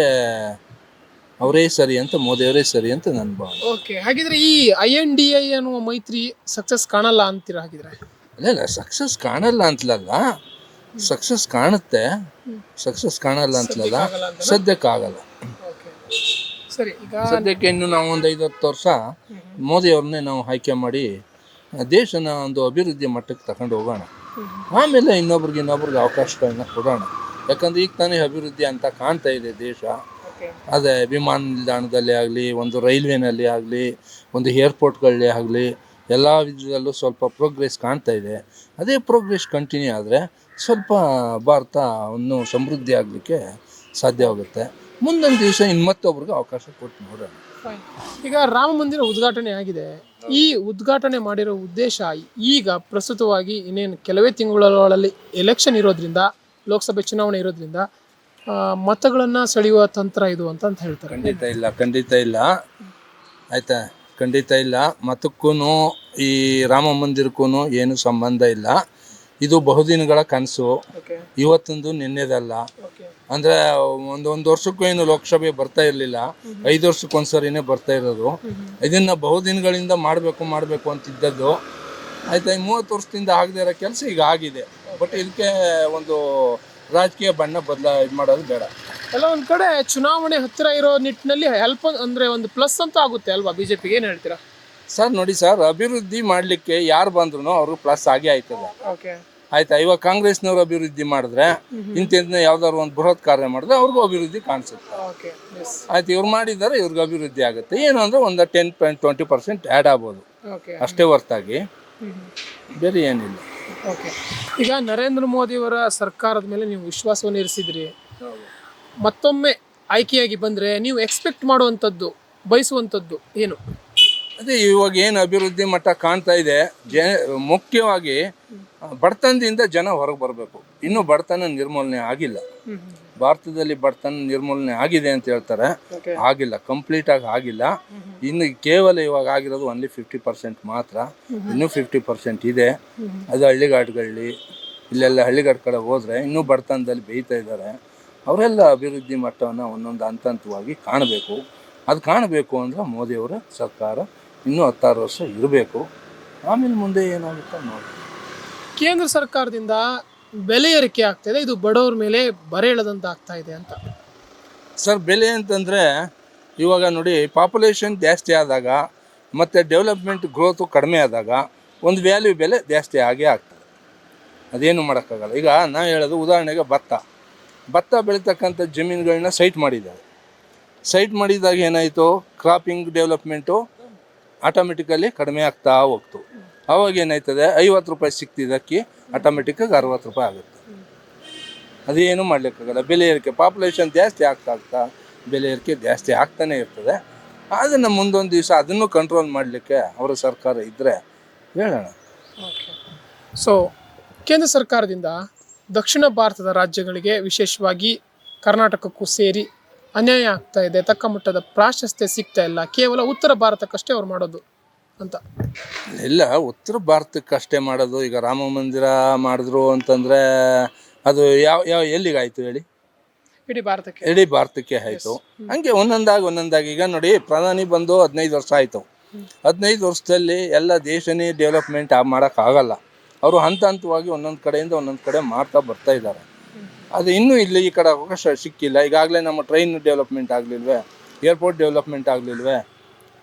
ಅವರೇ ಸರಿ ಅಂತ, ಮೋದಿ ಅವರೇ ಸರಿ ಅಂತ ನನ್ನ ಭಾವನೆ. ಓಕೆ. ಹಾಗಿದ್ರೆ ಈ INDA ಅನ್ನುವ ಮೈತ್ರಿ ಸಕ್ಸಸ್ ಕಾಣಲ್ಲ ಅಂತೀರಾ? ಹಾಗಿದ್ರೆ ಅಲ್ಲ, ಸಕ್ಸಸ್ ಕಾಣಲ್ಲ ಅಂತಲಲ್ಲ, ಸಕ್ಸಸ್ ಕಾಣುತ್ತೆ. ಸಕ್ಸಸ್ ಕಾಣಲ್ಲ ಅಂತಲಲ್ಲ, ಸದ್ಯಕ್ಕೆ ಆಗಲ್ಲ. ಸರಿ. ಈಗ ಸದ್ಯಕ್ಕೆ ಇನ್ನು ನಾವು ಒಂದು 5-10 ವರ್ಷ ಮೋದಿ ಅವ್ರನ್ನೇ ನಾವು ಆಯ್ಕೆ ಮಾಡಿ ದೇಶನ ಒಂದು ಅಭಿವೃದ್ಧಿ ಮಟ್ಟಕ್ಕೆ ತಗೊಂಡು ಹೋಗೋಣ. ಆಮೇಲೆ ಇನ್ನೊಬ್ರಿಗೆ ಅವಕಾಶಗಳನ್ನ ಕೊಡೋಣ. ಯಾಕಂದ್ರೆ ಈಗ ತಾನೇ ಅಭಿವೃದ್ಧಿ ಅಂತ ಕಾಣ್ತಾ ಇದೆ ದೇಶ. ಅದೇ ವಿಮಾನ ನಿಲ್ದಾಣದಲ್ಲಿ ಆಗಲಿ, ಒಂದು ರೈಲ್ವೆನಲ್ಲಿ ಆಗಲಿ, ಒಂದು ಏರ್ಪೋರ್ಟ್ಗಳಲ್ಲಿ ಆಗಲಿ, ಎಲ್ಲ ವಿಧದಲ್ಲೂ ಸ್ವಲ್ಪ ಪ್ರೋಗ್ರೆಸ್ ಕಾಣ್ತಾ ಇದೆ. ಅದೇ ಪ್ರೋಗ್ರೆಸ್ ಕಂಟಿನ್ಯೂ ಆದರೆ ಸ್ವಲ್ಪ ಭಾರತ ಇನ್ನೂ ಸಮೃದ್ಧಿ ಆಗಲಿಕ್ಕೆ ಸಾಧ್ಯವಾಗುತ್ತೆ. ಮುಂದೊಂದು ದಿವಸ ಮತ್ತೊಬ್ರಿಗೆ ಅವಕಾಶ ಕೊಟ್ಟು ನೋಡೋಣ. ಈಗ ರಾಮ ಮಂದಿರ ಉದ್ಘಾಟನೆ ಆಗಿದೆ. ಈ ಉದ್ಘಾಟನೆ ಮಾಡಿರೋ ಉದ್ದೇಶ ಈಗ ಪ್ರಸ್ತುತವಾಗಿ ಇನ್ನೇನು ಕೆಲವೇ ತಿಂಗಳಲ್ಲಿ ಎಲೆಕ್ಷನ್ ಇರೋದ್ರಿಂದ, ಲೋಕಸಭೆ ಚುನಾವಣೆ ಇರೋದ್ರಿಂದ ಮತಗಳನ್ನು ಸೆಳೆಯುವ ತಂತ್ರ ಇದು ಅಂತ ಹೇಳ್ತಾರೆ. ಖಂಡಿತ ಇಲ್ಲ ಆಯ್ತಾ, ಖಂಡಿತ ಇಲ್ಲ. ಮತಕ್ಕೂ ಈ ರಾಮ ಮಂದಿರಕ್ಕೂ ಏನು ಸಂಬಂಧ ಇಲ್ಲ. ಇದು ಬಹುದಿನಗಳ ಕನಸು. ಇವತ್ತೊಂದು ನಿನ್ನೆದಲ್ಲ. ಅಂದರೆ ಒಂದು ವರ್ಷಕ್ಕೂ ಏನು ಲೋಕಸಭೆ ಬರ್ತಾ ಇರಲಿಲ್ಲ, 5 ವರ್ಷಕ್ಕೊಂದ್ಸರಿನೇ ಬರ್ತಾ ಇರೋದು. ಇದನ್ನು ಬಹುದಿನಗಳಿಂದ ಮಾಡಬೇಕು ಅಂತಿದ್ದದ್ದು ಆಯ್ತಾ. 30 ವರ್ಷದಿಂದ ಆಗದೇ ಇರೋ ಕೆಲಸ ಈಗ ಆಗಿದೆ. ಬಟ್ ಇದಕ್ಕೆ ಒಂದು ರಾಜಕೀಯ ಬಣ್ಣ ಇದು ಮಾಡೋದು ಬೇಡ. ಎಲ್ಲ ಒಂದು ಕಡೆ ಚುನಾವಣೆ ಹತ್ತಿರ ಇರೋ ನಿಟ್ಟಿನಲ್ಲಿ ಹೆಲ್ಪ್ ಅಂದರೆ ಒಂದು ಪ್ಲಸ್ ಅಂತ ಆಗುತ್ತೆ ಅಲ್ವಾ ಬಿಜೆಪಿಗೆ? ಏನು ಹೇಳ್ತೀರಾ ಸರ್? ನೋಡಿ ಸರ್, ಅಭಿವೃದ್ಧಿ ಮಾಡಲಿಕ್ಕೆ ಯಾರು ಬಂದ್ರು ಅವರು ಪ್ಲಸ್ ಆಗೇ ಆಯ್ತದೆ. ಓಕೆ. ಆಯ್ತಾ. ಇವಾಗ ಕಾಂಗ್ರೆಸ್ನವ್ರು ಅಭಿವೃದ್ಧಿ ಮಾಡಿದ್ರೆ, ಇಂಥದ್ದನ್ನ ಯಾವ್ದಾದ್ರು ಒಂದು ಬೃಹತ್ ಕಾರ್ಯ ಮಾಡಿದ್ರೆ ಅವ್ರಿಗೂ ಅಭಿವೃದ್ಧಿ ಕಾಣಿಸುತ್ತೆ. ಆಯ್ತು, ಇವ್ರು ಮಾಡಿದ್ದಾರೆ, ಇವ್ರಿಗೆ ಅಭಿವೃದ್ಧಿ ಆಗುತ್ತೆ. ಏನು ಅಂದ್ರೆ ಒಂದು 10-20% ಆ್ಯಡ್ ಆಗ್ಬೋದು ಅಷ್ಟೇ ಹೊರತಾಗಿ ಬೇರೆ ಏನಿಲ್ಲ. ಓಕೆ. ಈಗ ನರೇಂದ್ರ ಮೋದಿಯವರ ಸರ್ಕಾರದ ಮೇಲೆ ನೀವು ವಿಶ್ವಾಸವನ್ನು ಇರಿಸಿದ್ರಿ. ಮತ್ತೊಮ್ಮೆ ಆಯ್ಕೆಯಾಗಿ ಬಂದರೆ ನೀವು ಎಕ್ಸ್ಪೆಕ್ಟ್ ಮಾಡುವಂಥದ್ದು, ಬಯಸುವಂಥದ್ದು ಏನು? ಅದೇ ಇವಾಗ ಏನು ಅಭಿವೃದ್ಧಿ ಮಟ್ಟ ಕಾಣ್ತಾ ಇದೆ, ಮುಖ್ಯವಾಗಿ ಬಡತನದಿಂದ ಜನ ಹೊರಗೆ ಬರಬೇಕು. ಇನ್ನೂ ಬಡತನ ನಿರ್ಮೂಲನೆ ಆಗಿಲ್ಲ. ಭಾರತದಲ್ಲಿ ಬಡತನ ನಿರ್ಮೂಲನೆ ಆಗಿದೆ ಅಂತ ಹೇಳ್ತಾರೆ, ಆಗಿಲ್ಲ, ಕಂಪ್ಲೀಟ್ ಆಗಿ ಆಗಿಲ್ಲ. ಇನ್ನು ಕೇವಲ ಇವಾಗ ಆಗಿರೋದು ಓನ್ಲಿ 50% ಮಾತ್ರ. ಇನ್ನೂ 50% ಇದೆ. ಅದು ಹಳ್ಳಿಗಾಡುಗಳಲ್ಲಿ, ಇಲ್ಲೆಲ್ಲ ಹಳ್ಳಿಗಾಡು ಕಡೆ ಹೋದರೆ ಇನ್ನೂ ಬಡತನದಲ್ಲಿ ಬೇಯ್ತಾ ಇದ್ದಾರೆ. ಅವರೆಲ್ಲ ಅಭಿವೃದ್ಧಿ ಮಟ್ಟವನ್ನು ಒಂದೊಂದು ಹಂತವಾಗಿ ಕಾಣಬೇಕು. ಅದು ಕಾಣಬೇಕು ಅಂದ್ರೆ ಮೋದಿಯವರ ಸರ್ಕಾರ ಇನ್ನೂ 16 ವರ್ಷ ಇರಬೇಕು. ಆಮೇಲೆ ಮುಂದೆ ಏನಾಗುತ್ತೋ ನೋಡಿ. ಕೇಂದ್ರ ಸರ್ಕಾರದಿಂದ ಬೆಲೆ ಏರಿಕೆ ಆಗ್ತಾಯಿದೆ, ಇದು ಬಡವರ ಮೇಲೆ ಬರೆ ಎಳೆದಂತ ಆಗ್ತಾ ಇದೆ ಅಂತ. ಸರ್, ಬೆಲೆ ಅಂತಂದರೆ ಇವಾಗ ನೋಡಿ, ಪಾಪ್ಯುಲೇಷನ್ ಜಾಸ್ತಿ ಆದಾಗ ಮತ್ತು ಡೆವಲಪ್ಮೆಂಟ್ ಗ್ರೋತು ಕಡಿಮೆ ಆದಾಗ ಒಂದು ವ್ಯಾಲ್ಯೂ ಬೆಲೆ ಜಾಸ್ತಿ ಆಗೇ ಆಗ್ತದೆ. ಅದೇನು ಮಾಡೋಕ್ಕಾಗಲ್ಲ. ಈಗ ನಾ ಹೇಳೋದು ಉದಾಹರಣೆಗೆ ಭತ್ತ ಬೆಳೀತಕ್ಕಂಥ ಜಮೀನುಗಳನ್ನ ಸೈಟ್ ಮಾಡಿದ್ದಾರೆ. ಸೈಟ್ ಮಾಡಿದಾಗ ಏನಾಯಿತು, ಕ್ರಾಪಿಂಗ್ ಡೆವಲಪ್ಮೆಂಟು ಆಟೋಮೆಟಿಕಲಿ ಕಡಿಮೆ ಆಗ್ತಾ ಹೋಗ್ತು. ಆವಾಗ ಏನಾಯ್ತದೆ, 50 ರೂಪಾಯಿ ಸಿಕ್ತಿದ್ದಕ್ಕೆ ಆಟೋಮೆಟಿಕ್ಕಾಗಿ 60 ರೂಪಾಯಿ ಆಗುತ್ತೆ. ಅದೇನು ಮಾಡಲಿಕ್ಕಾಗಲ್ಲ. ಬೆಲೆ ಏರಿಕೆ ಪಾಪ್ಯುಲೇಷನ್ ಜಾಸ್ತಿ ಆಗ್ತಾ ಬೆಲೆ ಏರಿಕೆ ಜಾಸ್ತಿ ಆಗ್ತಾನೆ ಇರ್ತದೆ. ಅದನ್ನು ಮುಂದೊಂದು ದಿವಸ ಅದನ್ನು ಕಂಟ್ರೋಲ್ ಮಾಡಲಿಕ್ಕೆ ಅವರ ಸರ್ಕಾರ ಇದ್ದರೆ ಹೇಳೋಣ. ಸೊ ಕೇಂದ್ರ ಸರ್ಕಾರದಿಂದ ದಕ್ಷಿಣ ಭಾರತದ ರಾಜ್ಯಗಳಿಗೆ ವಿಶೇಷವಾಗಿ ಕರ್ನಾಟಕಕ್ಕೂ ಸೇರಿ ಅನ್ಯಾಯ ಆಗ್ತಾ ಇದೆ, ತಕ್ಕ ಮಟ್ಟದ ಪ್ರಾಶಸ್ತ್ಯ ಸಿಗ್ತಾ ಇಲ್ಲ, ಕೇವಲ ಉತ್ತರ ಭಾರತಕ್ಕಷ್ಟೇ ಅವ್ರು ಮಾಡೋದು ಅಂತ. ಇಲ್ಲ, ಉತ್ತರ ಭಾರತಕ್ಕಷ್ಟೇ ಮಾಡೋದು. ಈಗ ರಾಮ ಮಂದಿರ ಮಾಡಿದ್ರು ಅಂತಂದರೆ ಅದು ಯಾವ ಎಲ್ಲಿಗಾಯಿತು ಹೇಳಿ? ಇಡೀ ಭಾರತಕ್ಕೆ ಆಯಿತು. ಹಂಗೆ ಒಂದೊಂದಾಗಿ ಈಗ ನೋಡಿ, ಪ್ರಧಾನಿ ಬಂದು 15 ವರ್ಷ ಆಯಿತು. 15 ವರ್ಷದಲ್ಲಿ ಎಲ್ಲ ದೇಶನೇ ಡೆವಲಪ್ಮೆಂಟ್ ಮಾಡೋಕ್ಕಾಗಲ್ಲ. ಅವರು ಹಂತವಾಗಿ ಒಂದೊಂದು ಕಡೆಯಿಂದ ಒಂದೊಂದು ಕಡೆ ಮಾಡ್ತಾ ಬರ್ತಾ ಇದ್ದಾರೆ. ಅದು ಇನ್ನೂ ಇಲ್ಲಿ ಈ ಕಡೆ ಅವಕಾಶ ಸಿಕ್ಕಿಲ್ಲ. ಈಗಾಗಲೇ ನಮ್ಮ ಟ್ರೈನ್ ಡೆವಲಪ್ಮೆಂಟ್ ಆಗಲಿಲ್ವೇ, ಏರ್ಪೋರ್ಟ್ ಡೆವಲಪ್ಮೆಂಟ್ ಆಗಲಿಲ್ವೇ,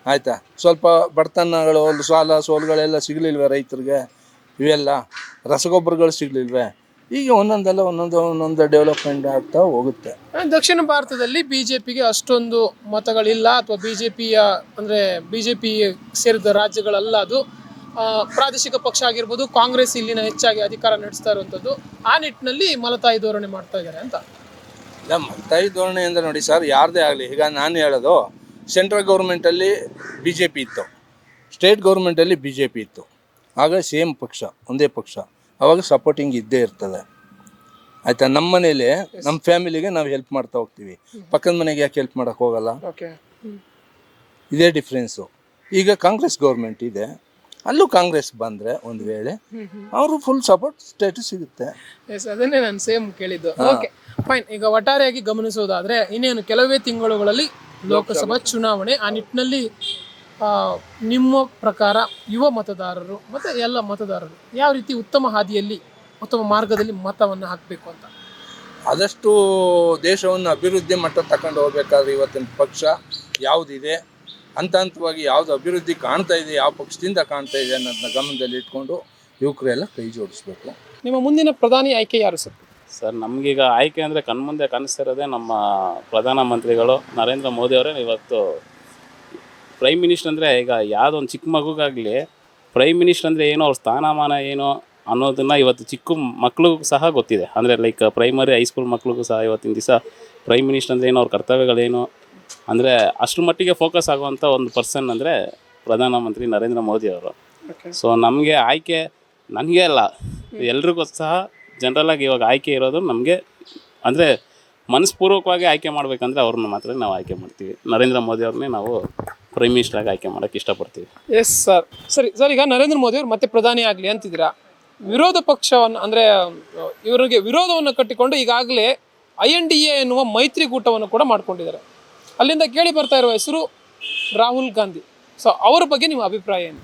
ಆಯಿತಾ? ಸ್ವಲ್ಪ ಬಡತನಗಳು, ಸೋಲುಗಳೆಲ್ಲ ಸಿಗಲಿಲ್ವೇ ರೈತರಿಗೆ? ಇವೆಲ್ಲ ರಸಗೊಬ್ಬರಗಳು ಸಿಗಲಿಲ್ವೇ? ಈಗ ಒಂದೊಂದು ಡೆವಲಪ್ಮೆಂಟ್ ಆಗ್ತಾ ಹೋಗುತ್ತೆ. ದಕ್ಷಿಣ ಭಾರತದಲ್ಲಿ ಬಿಜೆಪಿಗೆ ಅಷ್ಟೊಂದು ಮತಗಳಿಲ್ಲ, ಅಥವಾ ಬಿಜೆಪಿಯ ಅಂದರೆ ಬಿಜೆಪಿ ಸೇರಿದ ರಾಜ್ಯಗಳಲ್ಲ ಅದು. ಪ್ರಾದೇಶಿಕ ಪಕ್ಷ ಆಗಿರ್ಬೋದು, ಕಾಂಗ್ರೆಸ್ ಇಲ್ಲಿನ ಹೆಚ್ಚಾಗಿ ಅಧಿಕಾರ ನಡೆಸ್ತಾ ಇರುವಂಥದ್ದು. ಆ ನಿಟ್ಟಿನಲ್ಲಿ ಮಲತಾಯಿ ಧೋರಣೆ ಮಾಡ್ತಾ ಇದ್ದಾರೆ ಅಂತ. ಇಲ್ಲ, ಮಲತಾಯಿ ಧೋರಣೆ ಅಂದರೆ ನೋಡಿ ಸರ್, ಯಾರದೇ ಆಗಲಿ, ಈಗ ನಾನು ಹೇಳೋದು ಸೆಂಟ್ರಲ್ ಗೌರ್ಮೆಂಟಲ್ಲಿ BJP ಇತ್ತು, ಸ್ಟೇಟ್ ಗೌರ್ಮೆಂಟಲ್ಲಿ BJP ಇತ್ತು. ಆಗ ಸೇಮ್ ಪಕ್ಷ, ಒಂದೇ ಪಕ್ಷ, ಆವಾಗ ಸಪೋರ್ಟಿಂಗ್ ಇದ್ದೇ ಇರ್ತದೆ. ಆಯಿತಾ? ನಮ್ಮ ಮನೇಲಿ ನಮ್ಮ ಫ್ಯಾಮಿಲಿಗೆ ನಾವು ಹೆಲ್ಪ್ ಮಾಡ್ತಾ ಹೋಗ್ತೀವಿ, ಪಕ್ಕದ ಮನೆಗೆ ಯಾಕೆ ಹೆಲ್ಪ್ ಮಾಡೋಕ್ಕೆ ಹೋಗಲ್ಲ? ಇದೇ ಡಿಫ್ರೆನ್ಸು. ಈಗ ಕಾಂಗ್ರೆಸ್ ಗೌರ್ಮೆಂಟ್ ಇದೆ, ಅಲ್ಲೂ ಕಾಂಗ್ರೆಸ್ ಬಂದರೆ ಒಂದು ವೇಳೆ ಅವರು ಫುಲ್ ಸಪೋರ್ಟ್ ಸ್ಟೇಟಸ್ ಸಿಗುತ್ತೆ. ಅದನ್ನೇ ನಾನು ಸೇಮ್ ಕೇಳಿದ್ದು. Okay, fine. ಈಗ ಒಟ್ಟಾರೆಯಾಗಿ ಗಮನಿಸೋದಾದರೆ ಇನ್ನೇನು ಕೆಲವೇ ತಿಂಗಳುಗಳಲ್ಲಿ ಲೋಕಸಭಾ ಚುನಾವಣೆ. ಆ ನಿಟ್ಟಿನಲ್ಲಿ ನಿಮ್ಮ ಪ್ರಕಾರ ಯುವ ಮತದಾರರು ಮತ್ತು ಎಲ್ಲ ಮತದಾರರು ಯಾವ ರೀತಿ ಉತ್ತಮ ಹಾದಿಯಲ್ಲಿ, ಉತ್ತಮ ಮಾರ್ಗದಲ್ಲಿ ಮತವನ್ನು ಹಾಕಬೇಕು ಅಂತ? ಆದಷ್ಟು ದೇಶವನ್ನು ಅಭಿವೃದ್ಧಿ ಮಟ್ಟ ತಗೊಂಡು ಹೋಗ್ಬೇಕಾದ್ರೆ ಇವತ್ತಿನ ಪಕ್ಷ ಯಾವುದಿದೆ, ಹಂತವಾಗಿ ಯಾವುದು ಅಭಿವೃದ್ಧಿ ಕಾಣ್ತಾ ಇದೆ, ಯಾವ ಪಕ್ಷದಿಂದ ಕಾಣ್ತಾ ಇದೆ ಅನ್ನೋದನ್ನ ಗಮನದಲ್ಲಿ ಇಟ್ಕೊಂಡು ಯುವಕರೆಲ್ಲ ಕೈ ಜೋಡಿಸ್ಬೇಕು. ನಿಮ್ಮ ಮುಂದಿನ ಪ್ರಧಾನಿ ಆಯ್ಕೆ ಯಾರು ಸರ್? ಸರ್, ನಮಗೀಗ ಆಯ್ಕೆ ಅಂದರೆ ಕಣ್ಮುಂದೆ ಕಾಣಿಸ್ತಿರೋದೇ ನಮ್ಮ ಪ್ರಧಾನಮಂತ್ರಿಗಳು ನರೇಂದ್ರ ಮೋದಿ ಅವರೇ. ಇವತ್ತು ಪ್ರೈಮ್ ಮಿನಿಸ್ಟರ್ ಅಂದರೆ, ಈಗ ಯಾವುದೊಂದು ಚಿಕ್ಕ ಮಗುಗಾಗಲಿ ಪ್ರೈಮ್ ಮಿನಿಸ್ಟರ್ ಅಂದರೆ ಏನೋ, ಅವ್ರ ಸ್ಥಾನಮಾನ ಏನೋ ಅನ್ನೋದನ್ನು ಇವತ್ತು ಚಿಕ್ಕ ಮಕ್ಳಿಗೂ ಸಹ ಗೊತ್ತಿದೆ. ಅಂದರೆ ಲೈಕ್ ಪ್ರೈಮರಿ ಹೈಸ್ಕೂಲ್ ಮಕ್ಳಿಗೂ ಸಹ ಇವತ್ತಿನ ದಿವಸ ಪ್ರೈಮ್ ಮಿನಿಸ್ಟರ್ ಅಂದರೆ ಏನೋ, ಅವ್ರ ಕರ್ತವ್ಯಗಳೇನು ಅಂದರೆ ಅಷ್ಟರ ಮಟ್ಟಿಗೆ ಫೋಕಸ್ ಆಗುವಂಥ ಒಂದು ಪರ್ಸನ್ ಅಂದರೆ ಪ್ರಧಾನಮಂತ್ರಿ ನರೇಂದ್ರ ಮೋದಿ ಅವರು. ಸೊ ನಮಗೆ ಆಯ್ಕೆ, ನನಗೆ ಅಲ್ಲ, ಎಲ್ರಿಗೂ ಸಹ ಜನರಲಾಗಿ ಇವಾಗ ಆಯ್ಕೆ ಇರೋದು ನಮಗೆ ಅಂದರೆ ಮನಸ್ಪೂರ್ವಕವಾಗಿ ಆಯ್ಕೆ ಮಾಡಬೇಕಂದ್ರೆ ಅವ್ರನ್ನ ಮಾತ್ರ ನಾವು ಆಯ್ಕೆ ಮಾಡ್ತೀವಿ. ನರೇಂದ್ರ ಮೋದಿ ಅವ್ರನ್ನೇ ನಾವು ಪ್ರೈಮ್ ಮಿನಿಸ್ಟರಾಗಿ ಆಯ್ಕೆ ಮಾಡೋಕ್ಕೆ ಇಷ್ಟಪಡ್ತೀವಿ. Yes sir. ಸರಿ ಸರ್, ಈಗ ನರೇಂದ್ರ ಮೋದಿ ಅವರು ಮತ್ತೆ ಪ್ರಧಾನಿ ಆಗಲಿ ಅಂತಿದ್ದೀರಾ. ವಿರೋಧ ಪಕ್ಷವನ್ನು ಅಂದರೆ ಇವರಿಗೆ ವಿರೋಧವನ್ನು ಕಟ್ಟಿಕೊಂಡು ಈಗಾಗಲೇ INDA ಎನ್ನುವ ಮೈತ್ರಿಕೂಟವನ್ನು ಕೂಡ ಮಾಡ್ಕೊಂಡಿದ್ದಾರೆ. ಅಲ್ಲಿಂದ ಕೇಳಿ ಬರ್ತಾ ಇರುವ ಹೆಸರು ರಾಹುಲ್ ಗಾಂಧಿ. ಸೊ ಅವ್ರ ಬಗ್ಗೆ ನಿಮ್ಮ ಅಭಿಪ್ರಾಯ ಏನು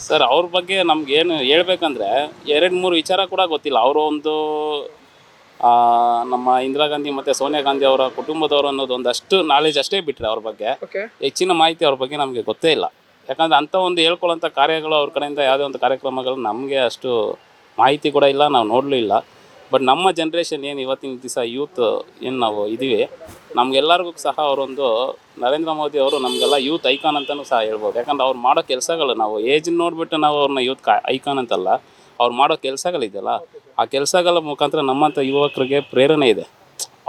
ಸರ್? ಅವ್ರ ಬಗ್ಗೆ ನಮ್ಗೇನು ಹೇಳ್ಬೇಕಂದ್ರೆ 2-3 ವಿಚಾರ ಕೂಡ ಗೊತ್ತಿಲ್ಲ. ಅವರು ಒಂದು ನಮ್ಮ ಇಂದಿರಾ ಗಾಂಧಿ ಮತ್ತು ಸೋನಿಯಾ ಗಾಂಧಿ ಅವರ ಕುಟುಂಬದವರು ಅನ್ನೋದು ಒಂದಷ್ಟು ನಾಲೆಜ್ ಅಷ್ಟೇ ಬಿಟ್ಟರೆ ಅವ್ರ ಬಗ್ಗೆ ಹೆಚ್ಚಿನ ಮಾಹಿತಿ ಅವ್ರ ಬಗ್ಗೆ ನಮಗೆ ಗೊತ್ತೇ ಇಲ್ಲ. ಯಾಕಂದರೆ ಅಂಥ ಒಂದು ಹೇಳ್ಕೊಳ್ಳೋಂಥ ಕಾರ್ಯಗಳು ಅವ್ರ ಕಡೆಯಿಂದ ಯಾವುದೇ ಒಂದು ಕಾರ್ಯಕ್ರಮಗಳು ನಮಗೆ ಅಷ್ಟು ಮಾಹಿತಿ ಕೂಡ ಇಲ್ಲ, ನಾವು ನೋಡಲೂ ಇಲ್ಲ. ಬಟ್ ನಮ್ಮ ಜನ್ರೇಷನ್ ಏನು ಇವತ್ತಿನ ದಿವಸ ಯೂತ್ ಏನು ನಾವು ಇದ್ದೀವಿ, ನಮಗೆಲ್ಲರಿಗೂ ಸಹ ಅವರೊಂದು ನರೇಂದ್ರ ಮೋದಿ ಅವರು ನಮಗೆಲ್ಲ ಯೂತ್ ಐಕಾನ್ ಅಂತಲೂ ಸಹ ಹೇಳ್ಬೋದು. ಯಾಕಂದ್ರೆ ಅವ್ರು ಮಾಡೋ ಕೆಲಸಗಳು, ನಾವು ಏಜನ್ನ ನೋಡಿಬಿಟ್ಟು ನಾವು ಅವ್ರನ್ನ ಯೂತ್ ಐಕಾನ್ ಅಂತಲ್ಲ, ಅವ್ರು ಮಾಡೋ ಕೆಲಸಗಳಿದೆಯಲ್ಲ, ಆ ಕೆಲಸಗಳ ಮುಖಾಂತರ ನಮ್ಮಂಥ ಯುವಕರಿಗೆ ಪ್ರೇರಣೆ ಇದೆ.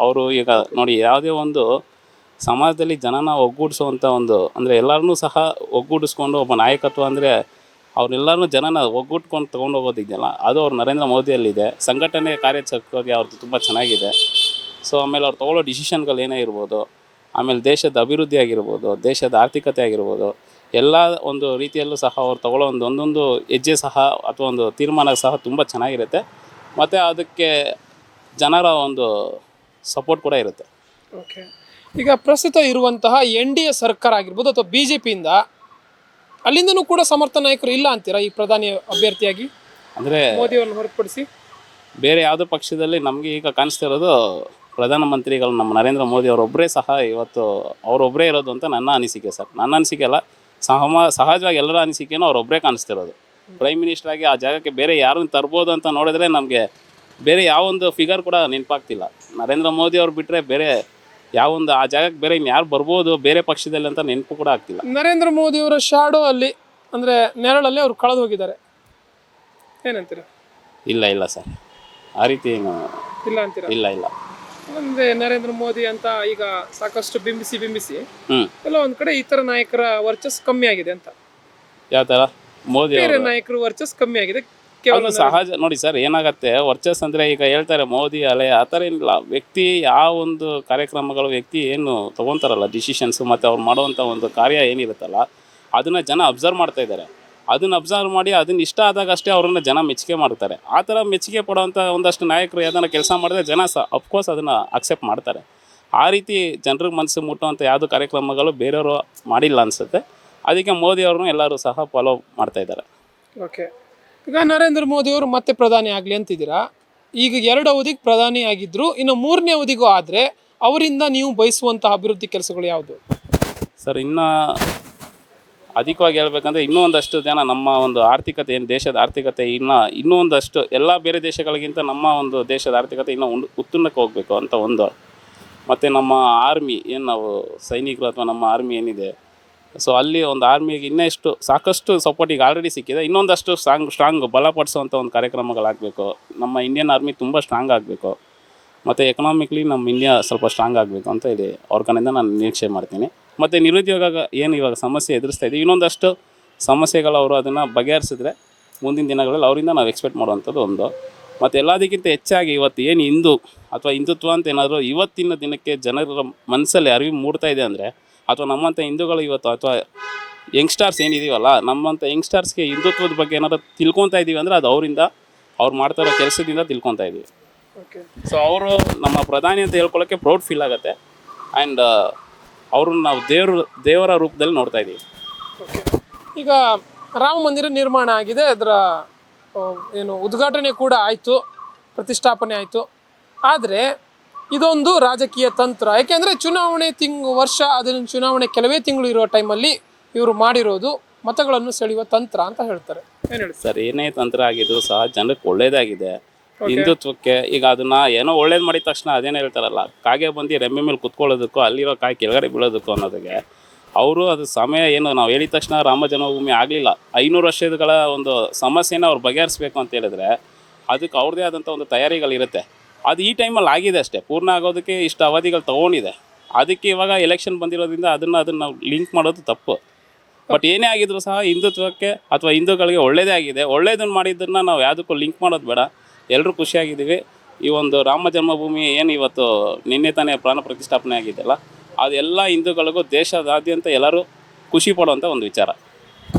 ಅವರು ಈಗ ನೋಡಿ, ಯಾವುದೇ ಒಂದು ಸಮಾಜದಲ್ಲಿ ಜನನ ಒಗ್ಗೂಡಿಸುವಂಥ ಒಂದು ಅಂದರೆ ಎಲ್ಲರನ್ನೂ ಸಹ ಒಗ್ಗೂಡಿಸ್ಕೊಂಡು ಒಬ್ಬ ನಾಯಕತ್ವ ಅಂದರೆ ಅವ್ರನ್ನೆಲ್ಲರೂ ಜನನ ಒಗ್ಗೂಟ್ಕೊಂಡು ತೊಗೊಂಡು ಹೋಗೋದಿದೆಯಲ್ಲ, ಅದು ಅವ್ರು ನರೇಂದ್ರ ಮೋದಿಯಲ್ಲಿದೆ. ಸಂಘಟನೆ ಕಾರ್ಯಚಕ್ರವಾಗಿ ಅವ್ರದ್ದು ತುಂಬ ಚೆನ್ನಾಗಿದೆ. ಸೊ ಆಮೇಲೆ ಅವ್ರು ತೊಗೊಳ್ಳೋ ಡಿಸಿಷನ್ಗಳು ಏನೇ ಇರ್ಬೋದು, ಆಮೇಲೆ ದೇಶದ ಅಭಿವೃದ್ಧಿ ಆಗಿರ್ಬೋದು, ದೇಶದ ಆರ್ಥಿಕತೆ ಆಗಿರ್ಬೋದು, ಎಲ್ಲ ಒಂದು ರೀತಿಯಲ್ಲೂ ಸಹ ಅವ್ರು ತೊಗೊಳ್ಳೋ ಒಂದೊಂದು ಹೆಜ್ಜೆ ಸಹ ಅಥವಾ ಒಂದು ತೀರ್ಮಾನ ಸಹ ತುಂಬ ಚೆನ್ನಾಗಿರುತ್ತೆ. ಮತ್ತು ಅದಕ್ಕೆ ಜನರ ಒಂದು ಸಪೋರ್ಟ್ ಕೂಡ ಇರುತ್ತೆ. ಓಕೆ, ಈಗ ಪ್ರಸ್ತುತ ಇರುವಂತಹ NDA ಸರ್ಕಾರ ಆಗಿರ್ಬೋದು ಅಥವಾ BJPಯಿಂದ ಅಲ್ಲಿಂದನೂ ಕೂಡ ಸಮರ್ಥ ನಾಯಕರು ಇಲ್ಲ ಅಂತೀರಾ ಈ ಪ್ರಧಾನಿ ಅಭ್ಯರ್ಥಿಯಾಗಿ? ಅಂದರೆ ಮೋದಿಯವರನ್ನು ಹೊರತುಪಡಿಸಿ ಬೇರೆ ಯಾವುದೋ ಪಕ್ಷದಲ್ಲಿ ನಮಗೆ ಈಗ ಕಾಣಿಸ್ತಿರೋದು ಪ್ರಧಾನಮಂತ್ರಿಗಳು ನಮ್ಮ ನರೇಂದ್ರ ಮೋದಿ ಅವರೊಬ್ಬರೇ ಸಹ ಇವತ್ತು ಅವರೊಬ್ಬರೇ ಇರೋದು ಅಂತ ನನ್ನ ಅನಿಸಿಕೆ ಸರ್. ನನ್ನ ಅನಿಸಿಕೆ ಅಲ್ಲ, ಸಹಜವಾಗಿ ಎಲ್ಲರ ಅನಿಸಿಕೆನೂ ಅವರೊಬ್ಬರೇ ಕಾಣಿಸ್ತಿರೋದು. ಪ್ರೈಮ್ ಮಿನಿಸ್ಟರ್ ಆಗಿ ಆ ಜಾಗಕ್ಕೆ ಬೇರೆ ಯಾರನ್ನು ತರ್ಬೋದು ಅಂತ ನೋಡಿದ್ರೆ ನಮಗೆ ಬೇರೆ ಯಾವೊಂದು ಫಿಗರ್ ಕೂಡ ನೆನಪಾಗ್ತಿಲ್ಲ. ನರೇಂದ್ರ ಮೋದಿ ಅವ್ರು ಬಿಟ್ಟರೆ ಬೇರೆ ಯಾವೊಂದು ಆ ಜಾಗಕ್ಕೆ ಬೇರೆ ಇನ್ನು ಯಾರು ಬರ್ಬೋದು ಬೇರೆ ಪಕ್ಷದಲ್ಲಿ ಅಂತ ನೆನಪು ಕೂಡ ಆಗ್ತಿಲ್ಲ. ನರೇಂದ್ರ ಮೋದಿ ಅವರ ಶಾಡೋ ಅಲ್ಲಿ ಅಂದರೆ ನೆರಳಲ್ಲಿ ಅವರು ಕಳೆದು ಹೋಗಿದ್ದಾರೆ, ಏನಂತೀರ? ಇಲ್ಲ ಸರ್, ಆ ರೀತಿ ಏನು ಇಲ್ಲ ಅಂತೀರ? ಇಲ್ಲ. ಅಂದ್ರೆ ನರೇಂದ್ರ ಮೋದಿ ಅಂತ ಈಗ ಸಾಕಷ್ಟು ಬಿಂಬಿಸಿ ಹ್ಞೂ ಎಲ್ಲ ಒಂದ್ ಕಡೆ ಇತರ ನಾಯಕರ ವರ್ಚಸ್ ಕಮ್ಮಿ ಆಗಿದೆ ಅಂತ, ಯಾವ ಥರ ಮೋದಿ ಬೇರೆ ಅವರು ನಾಯಕರು ವರ್ಚಸ್ ಕಮ್ಮಿ ಆಗಿದೆ ಕೇವಲ ಅದು ಸಹಜ ನೋಡಿ ಸರ್. ಏನಾಗತ್ತೆ ವರ್ಚಸ್ ಅಂದರೆ ಈಗ ಹೇಳ್ತಾರೆ ಮೋದಿ ಅಲೆ ಆ ಥರ ಏನಿಲ್ಲ. ವ್ಯಕ್ತಿ ಯಾವ ಒಂದು ಕಾರ್ಯಕ್ರಮಗಳು ವ್ಯಕ್ತಿ ಏನು ತೊಗೊತಾರಲ್ಲ ಡಿಸಿಷನ್ಸು ಮತ್ತು ಅವ್ರು ಮಾಡುವಂಥ ಒಂದು ಕಾರ್ಯ ಏನಿರುತ್ತಲ್ಲ ಅದನ್ನು ಜನ ಅಬ್ಸರ್ವ್ ಮಾಡ್ತಾ ಇದ್ದಾರೆ. ಅದನ್ನು ಅಬ್ಸರ್ವ್ ಮಾಡಿ ಅದನ್ನ ಇಷ್ಟ ಆದಾಗ ಅಷ್ಟೇ ಅವ್ರನ್ನ ಜನ ಮೆಚ್ಚುಗೆ ಮಾಡ್ತಾರೆ. ಆ ಥರ ಮೆಚ್ಚುಗೆ ಪಡೋವಂಥ ಒಂದಷ್ಟು ನಾಯಕರು ಯಾವ್ದಾನ ಕೆಲಸ ಮಾಡಿದ್ರೆ ಜನ ಅಫ್ಕೋರ್ಸ್ ಅದನ್ನು ಅಕ್ಸೆಪ್ಟ್ ಮಾಡ್ತಾರೆ. ಆ ರೀತಿ ಜನರಿಗೆ ಮನಸ್ಸು ಮುಟ್ಟುವಂಥ ಯಾವುದು ಕಾರ್ಯಕ್ರಮಗಳು ಬೇರೆಯವರು ಮಾಡಿಲ್ಲ ಅನಿಸುತ್ತೆ. ಅದಕ್ಕೆ ಮೋದಿ ಅವ್ರನ್ನೂ ಎಲ್ಲರೂ ಸಹ ಫಾಲೋ ಮಾಡ್ತಾ ಇದ್ದಾರೆ. ಓಕೆ, ಈಗ ನರೇಂದ್ರ ಮೋದಿ ಅವರು ಮತ್ತೆ ಪ್ರಧಾನಿ ಆಗಲಿ ಅಂತಿದ್ದೀರಾ. ಈಗ 2 ಅವಧಿಗೆ ಪ್ರಧಾನಿ ಆಗಿದ್ರು, ಇನ್ನು 3ನೇ ಅವಧಿಗೂ ಆದರೆ ಅವರಿಂದ ನೀವು ಬಯಸುವಂತಹ ಅಭಿವೃದ್ಧಿ ಕೆಲಸಗಳು ಯಾವುದು ಸರ್? ಇನ್ನು ಅಧಿಕವಾಗಿ ಹೇಳ್ಬೇಕಂದ್ರೆ ಇನ್ನೂ ಒಂದಷ್ಟು ಜನ ನಮ್ಮ ಒಂದು ಆರ್ಥಿಕತೆ ಏನು ದೇಶದ ಆರ್ಥಿಕತೆ ಇನ್ನೂ ಒಂದಷ್ಟು ಎಲ್ಲ ಬೇರೆ ದೇಶಗಳಿಗಿಂತ ನಮ್ಮ ಒಂದು ದೇಶದ ಆರ್ಥಿಕತೆ ಇನ್ನೂ ಉತ್ತುಂಗಕ್ಕೆ ಹೋಗಬೇಕು ಅಂತ ಒಂದು. ಮತ್ತು ನಮ್ಮ ಆರ್ಮಿ ಏನು ನಾವು ಸೈನಿಕರು ಅಥವಾ ನಮ್ಮ ಆರ್ಮಿ ಏನಿದೆ, ಸೊ ಅಲ್ಲಿ ಒಂದು ಆರ್ಮಿಗೆ ಇನ್ನಷ್ಟು ಸಾಕಷ್ಟು ಸಪೋರ್ಟ್ ಈಗ ಆಲ್ರೆಡಿ ಸಿಕ್ಕಿದೆ. ಇನ್ನೊಂದಷ್ಟು ಸ್ಟ್ರಾಂಗ್ ಬಲಪಡಿಸುವಂಥ ಒಂದು ಕಾರ್ಯಕ್ರಮಗಳಾಗಬೇಕು. ನಮ್ಮ ಇಂಡಿಯನ್ ಆರ್ಮಿ ತುಂಬ ಸ್ಟ್ರಾಂಗ್ ಆಗಬೇಕು. ಮತ್ತು ಎಕನಾಮಿಕ್ಲಿ ನಮ್ಮ ಇಂಡಿಯಾ ಸ್ವಲ್ಪ ಸ್ಟ್ರಾಂಗ್ ಆಗಬೇಕು ಅಂತ ಇದೆ ಅವ್ರ ಕಡೆಯಿಂದ ನಾನು ನಿರೀಕ್ಷೆ ಮಾಡ್ತೀನಿ. ಮತ್ತು ನಿರುದ್ಯೋಗ ಏನು ಇವಾಗ ಸಮಸ್ಯೆ ಎದುರಿಸ್ತಾ ಇದ್ದೀವಿ, ಇನ್ನೊಂದಷ್ಟು ಸಮಸ್ಯೆಗಳು ಅವರು ಅದನ್ನು ಬಗೆಹರಿಸಿದ್ರೆ ಮುಂದಿನ ದಿನಗಳಲ್ಲಿ ಅವರಿಂದ ನಾವು ಎಕ್ಸ್ಪೆಕ್ಟ್ ಮಾಡುವಂಥದ್ದು ಒಂದು. ಮತ್ತು ಎಲ್ಲದಕ್ಕಿಂತ ಹೆಚ್ಚಾಗಿ ಇವತ್ತು ಏನು ಅಥವಾ ಹಿಂದುತ್ವ ಅಂತ ಏನಾದರೂ ಇವತ್ತಿನ ದಿನಕ್ಕೆ ಜನರ ಮನಸ್ಸಲ್ಲಿ ಅರಿವು ಮೂಡ್ತಾ ಇದೆ ಅಂದರೆ, ಅಥವಾ ನಮ್ಮಂಥ ಹಿಂದೂಗಳು ಇವತ್ತು ಅಥವಾ ಯಂಗ್ಸ್ಟಾರ್ಸ್ ಏನಿದೀವಲ್ಲ ನಮ್ಮಂಥ ಯಂಗ್ಸ್ಟಾರ್ಸ್ಗೆ ಹಿಂದುತ್ವದ ಬಗ್ಗೆ ಏನಾದರೂ ತಿಳ್ಕೊತಾ ಇದ್ದೀವಿ ಅಂದರೆ ಅದು ಅವರಿಂದ ಅವ್ರು ಮಾಡ್ತಾ ಇರೋ ಕೆಲಸದಿಂದ ತಿಳ್ಕೊತಾ ಇದ್ದೀವಿ. ಓಕೆ, ಸೊ ಅವರು ನಮ್ಮ ಪ್ರಧಾನಿ ಅಂತ ಹೇಳ್ಕೊಳ್ಳೋಕ್ಕೆ ಪ್ರೌಡ್ ಫೀಲ್ ಆಗುತ್ತೆ. ಆ್ಯಂಡ್ ಅವ್ರನ್ನ ನಾವು ದೇವರ ರೂಪದಲ್ಲಿ ನೋಡ್ತಾ ಇದ್ದೀವಿ. ಓಕೆ. ಈಗ ರಾಮ ಮಂದಿರ ನಿರ್ಮಾಣ ಆಗಿದೆ, ಅದರ ಏನು ಉದ್ಘಾಟನೆ ಕೂಡ ಆಯಿತು, ಪ್ರತಿಷ್ಠಾಪನೆ ಆಯಿತು. ಆದರೆ ಇದೊಂದು ರಾಜಕೀಯ ತಂತ್ರ. ಯಾಕೆಂದರೆ ಚುನಾವಣೆ ವರ್ಷ ಅದನ್ನು ಚುನಾವಣೆ ಕೆಲವೇ ತಿಂಗಳು ಇರುವ ಟೈಮಲ್ಲಿ ಇವರು ಮಾಡಿರೋದು ಮತಗಳನ್ನು ಸೆಳೆಯುವ ತಂತ್ರ ಅಂತ ಹೇಳ್ತಾರೆ. ಏನು ಹೇಳಿ ಸರ್? ಏನೇ ತಂತ್ರ ಆಗಿದ್ರು ಸಹ ಜನಕ್ಕೆ ಒಳ್ಳೇದಾಗಿದೆ. ಹಿಂದುತ್ವಕ್ಕೆ ಈಗ ಅದನ್ನ ಏನೋ ಒಳ್ಳೇದು ಮಾಡಿದ ತಕ್ಷಣ ಅದೇನೋ ಹೇಳ್ತಾರಲ್ಲ, ಕಾಗೆ ಬಂದು ರೆಮ್ಮೆ ಮೇಲೆ ಕುತ್ಕೊಳ್ಳೋದಕ್ಕೂ ಅಲ್ಲಿರೋ ಕಾಯಿ ಕೆಳಗಡೆ ಬೀಳೋದಕ್ಕೂ ಅನ್ನೋದಕ್ಕೆ ಅವರು ಅದು ಸಮಯ ಏನು ನಾವು ಹೇಳಿದ ತಕ್ಷಣ ರಾಮ ಜನ್ಮಭೂಮಿ ಆಗಲಿಲ್ಲ. 500 ವರ್ಷಗಳ ಒಂದು ಸಮಸ್ಯೆನ ಅವ್ರು ಬಗೆಹರಿಸ್ಬೇಕು ಅಂತ ಹೇಳಿದ್ರೆ ಅದಕ್ಕೆ ಅವ್ರದ್ದೇ ಆದಂಥ ಒಂದು ತಯಾರಿಗಳಿರುತ್ತೆ. ಅದು ಈ ಟೈಮಲ್ಲಿ ಆಗಿದೆ ಅಷ್ಟೇ, ಪೂರ್ಣ ಆಗೋದಕ್ಕೆ ಇಷ್ಟು ಅವಧಿಗಳು ತೊಗೊಂಡಿದೆ. ಅದಕ್ಕೆ ಇವಾಗ ಎಲೆಕ್ಷನ್ ಬಂದಿರೋದ್ರಿಂದ ಅದನ್ನು ನಾವು ಲಿಂಕ್ ಮಾಡೋದು ತಪ್ಪು. ಬಟ್ ಏನೇ ಆಗಿದ್ರು ಸಹ ಹಿಂದುತ್ವಕ್ಕೆ ಅಥವಾ ಹಿಂದೂಗಳಿಗೆ ಒಳ್ಳೇದೇ ಆಗಿದೆ. ಒಳ್ಳೇದನ್ನು ಮಾಡಿದ್ದನ್ನು ನಾವು ಯಾವುದಕ್ಕೂ ಲಿಂಕ್ ಮಾಡೋದು ಬೇಡ. ಎಲ್ಲರೂ ಖುಷಿಯಾಗಿದ್ದೀವಿ. ಈ ಒಂದು ರಾಮ ಜನ್ಮಭೂಮಿ ಏನು ಇವತ್ತು ನಿನ್ನೆ ತಾನೇ ಪ್ರಾಣ ಪ್ರತಿಷ್ಠಾಪನೆ ಆಗಿದೆಯಲ್ಲ, ಅದೆಲ್ಲ ಹಿಂದೂಗಳಿಗೂ ದೇಶದಾದ್ಯಂತ ಎಲ್ಲರೂ ಖುಷಿ ಪಡುವಂಥ ಒಂದು ವಿಚಾರ.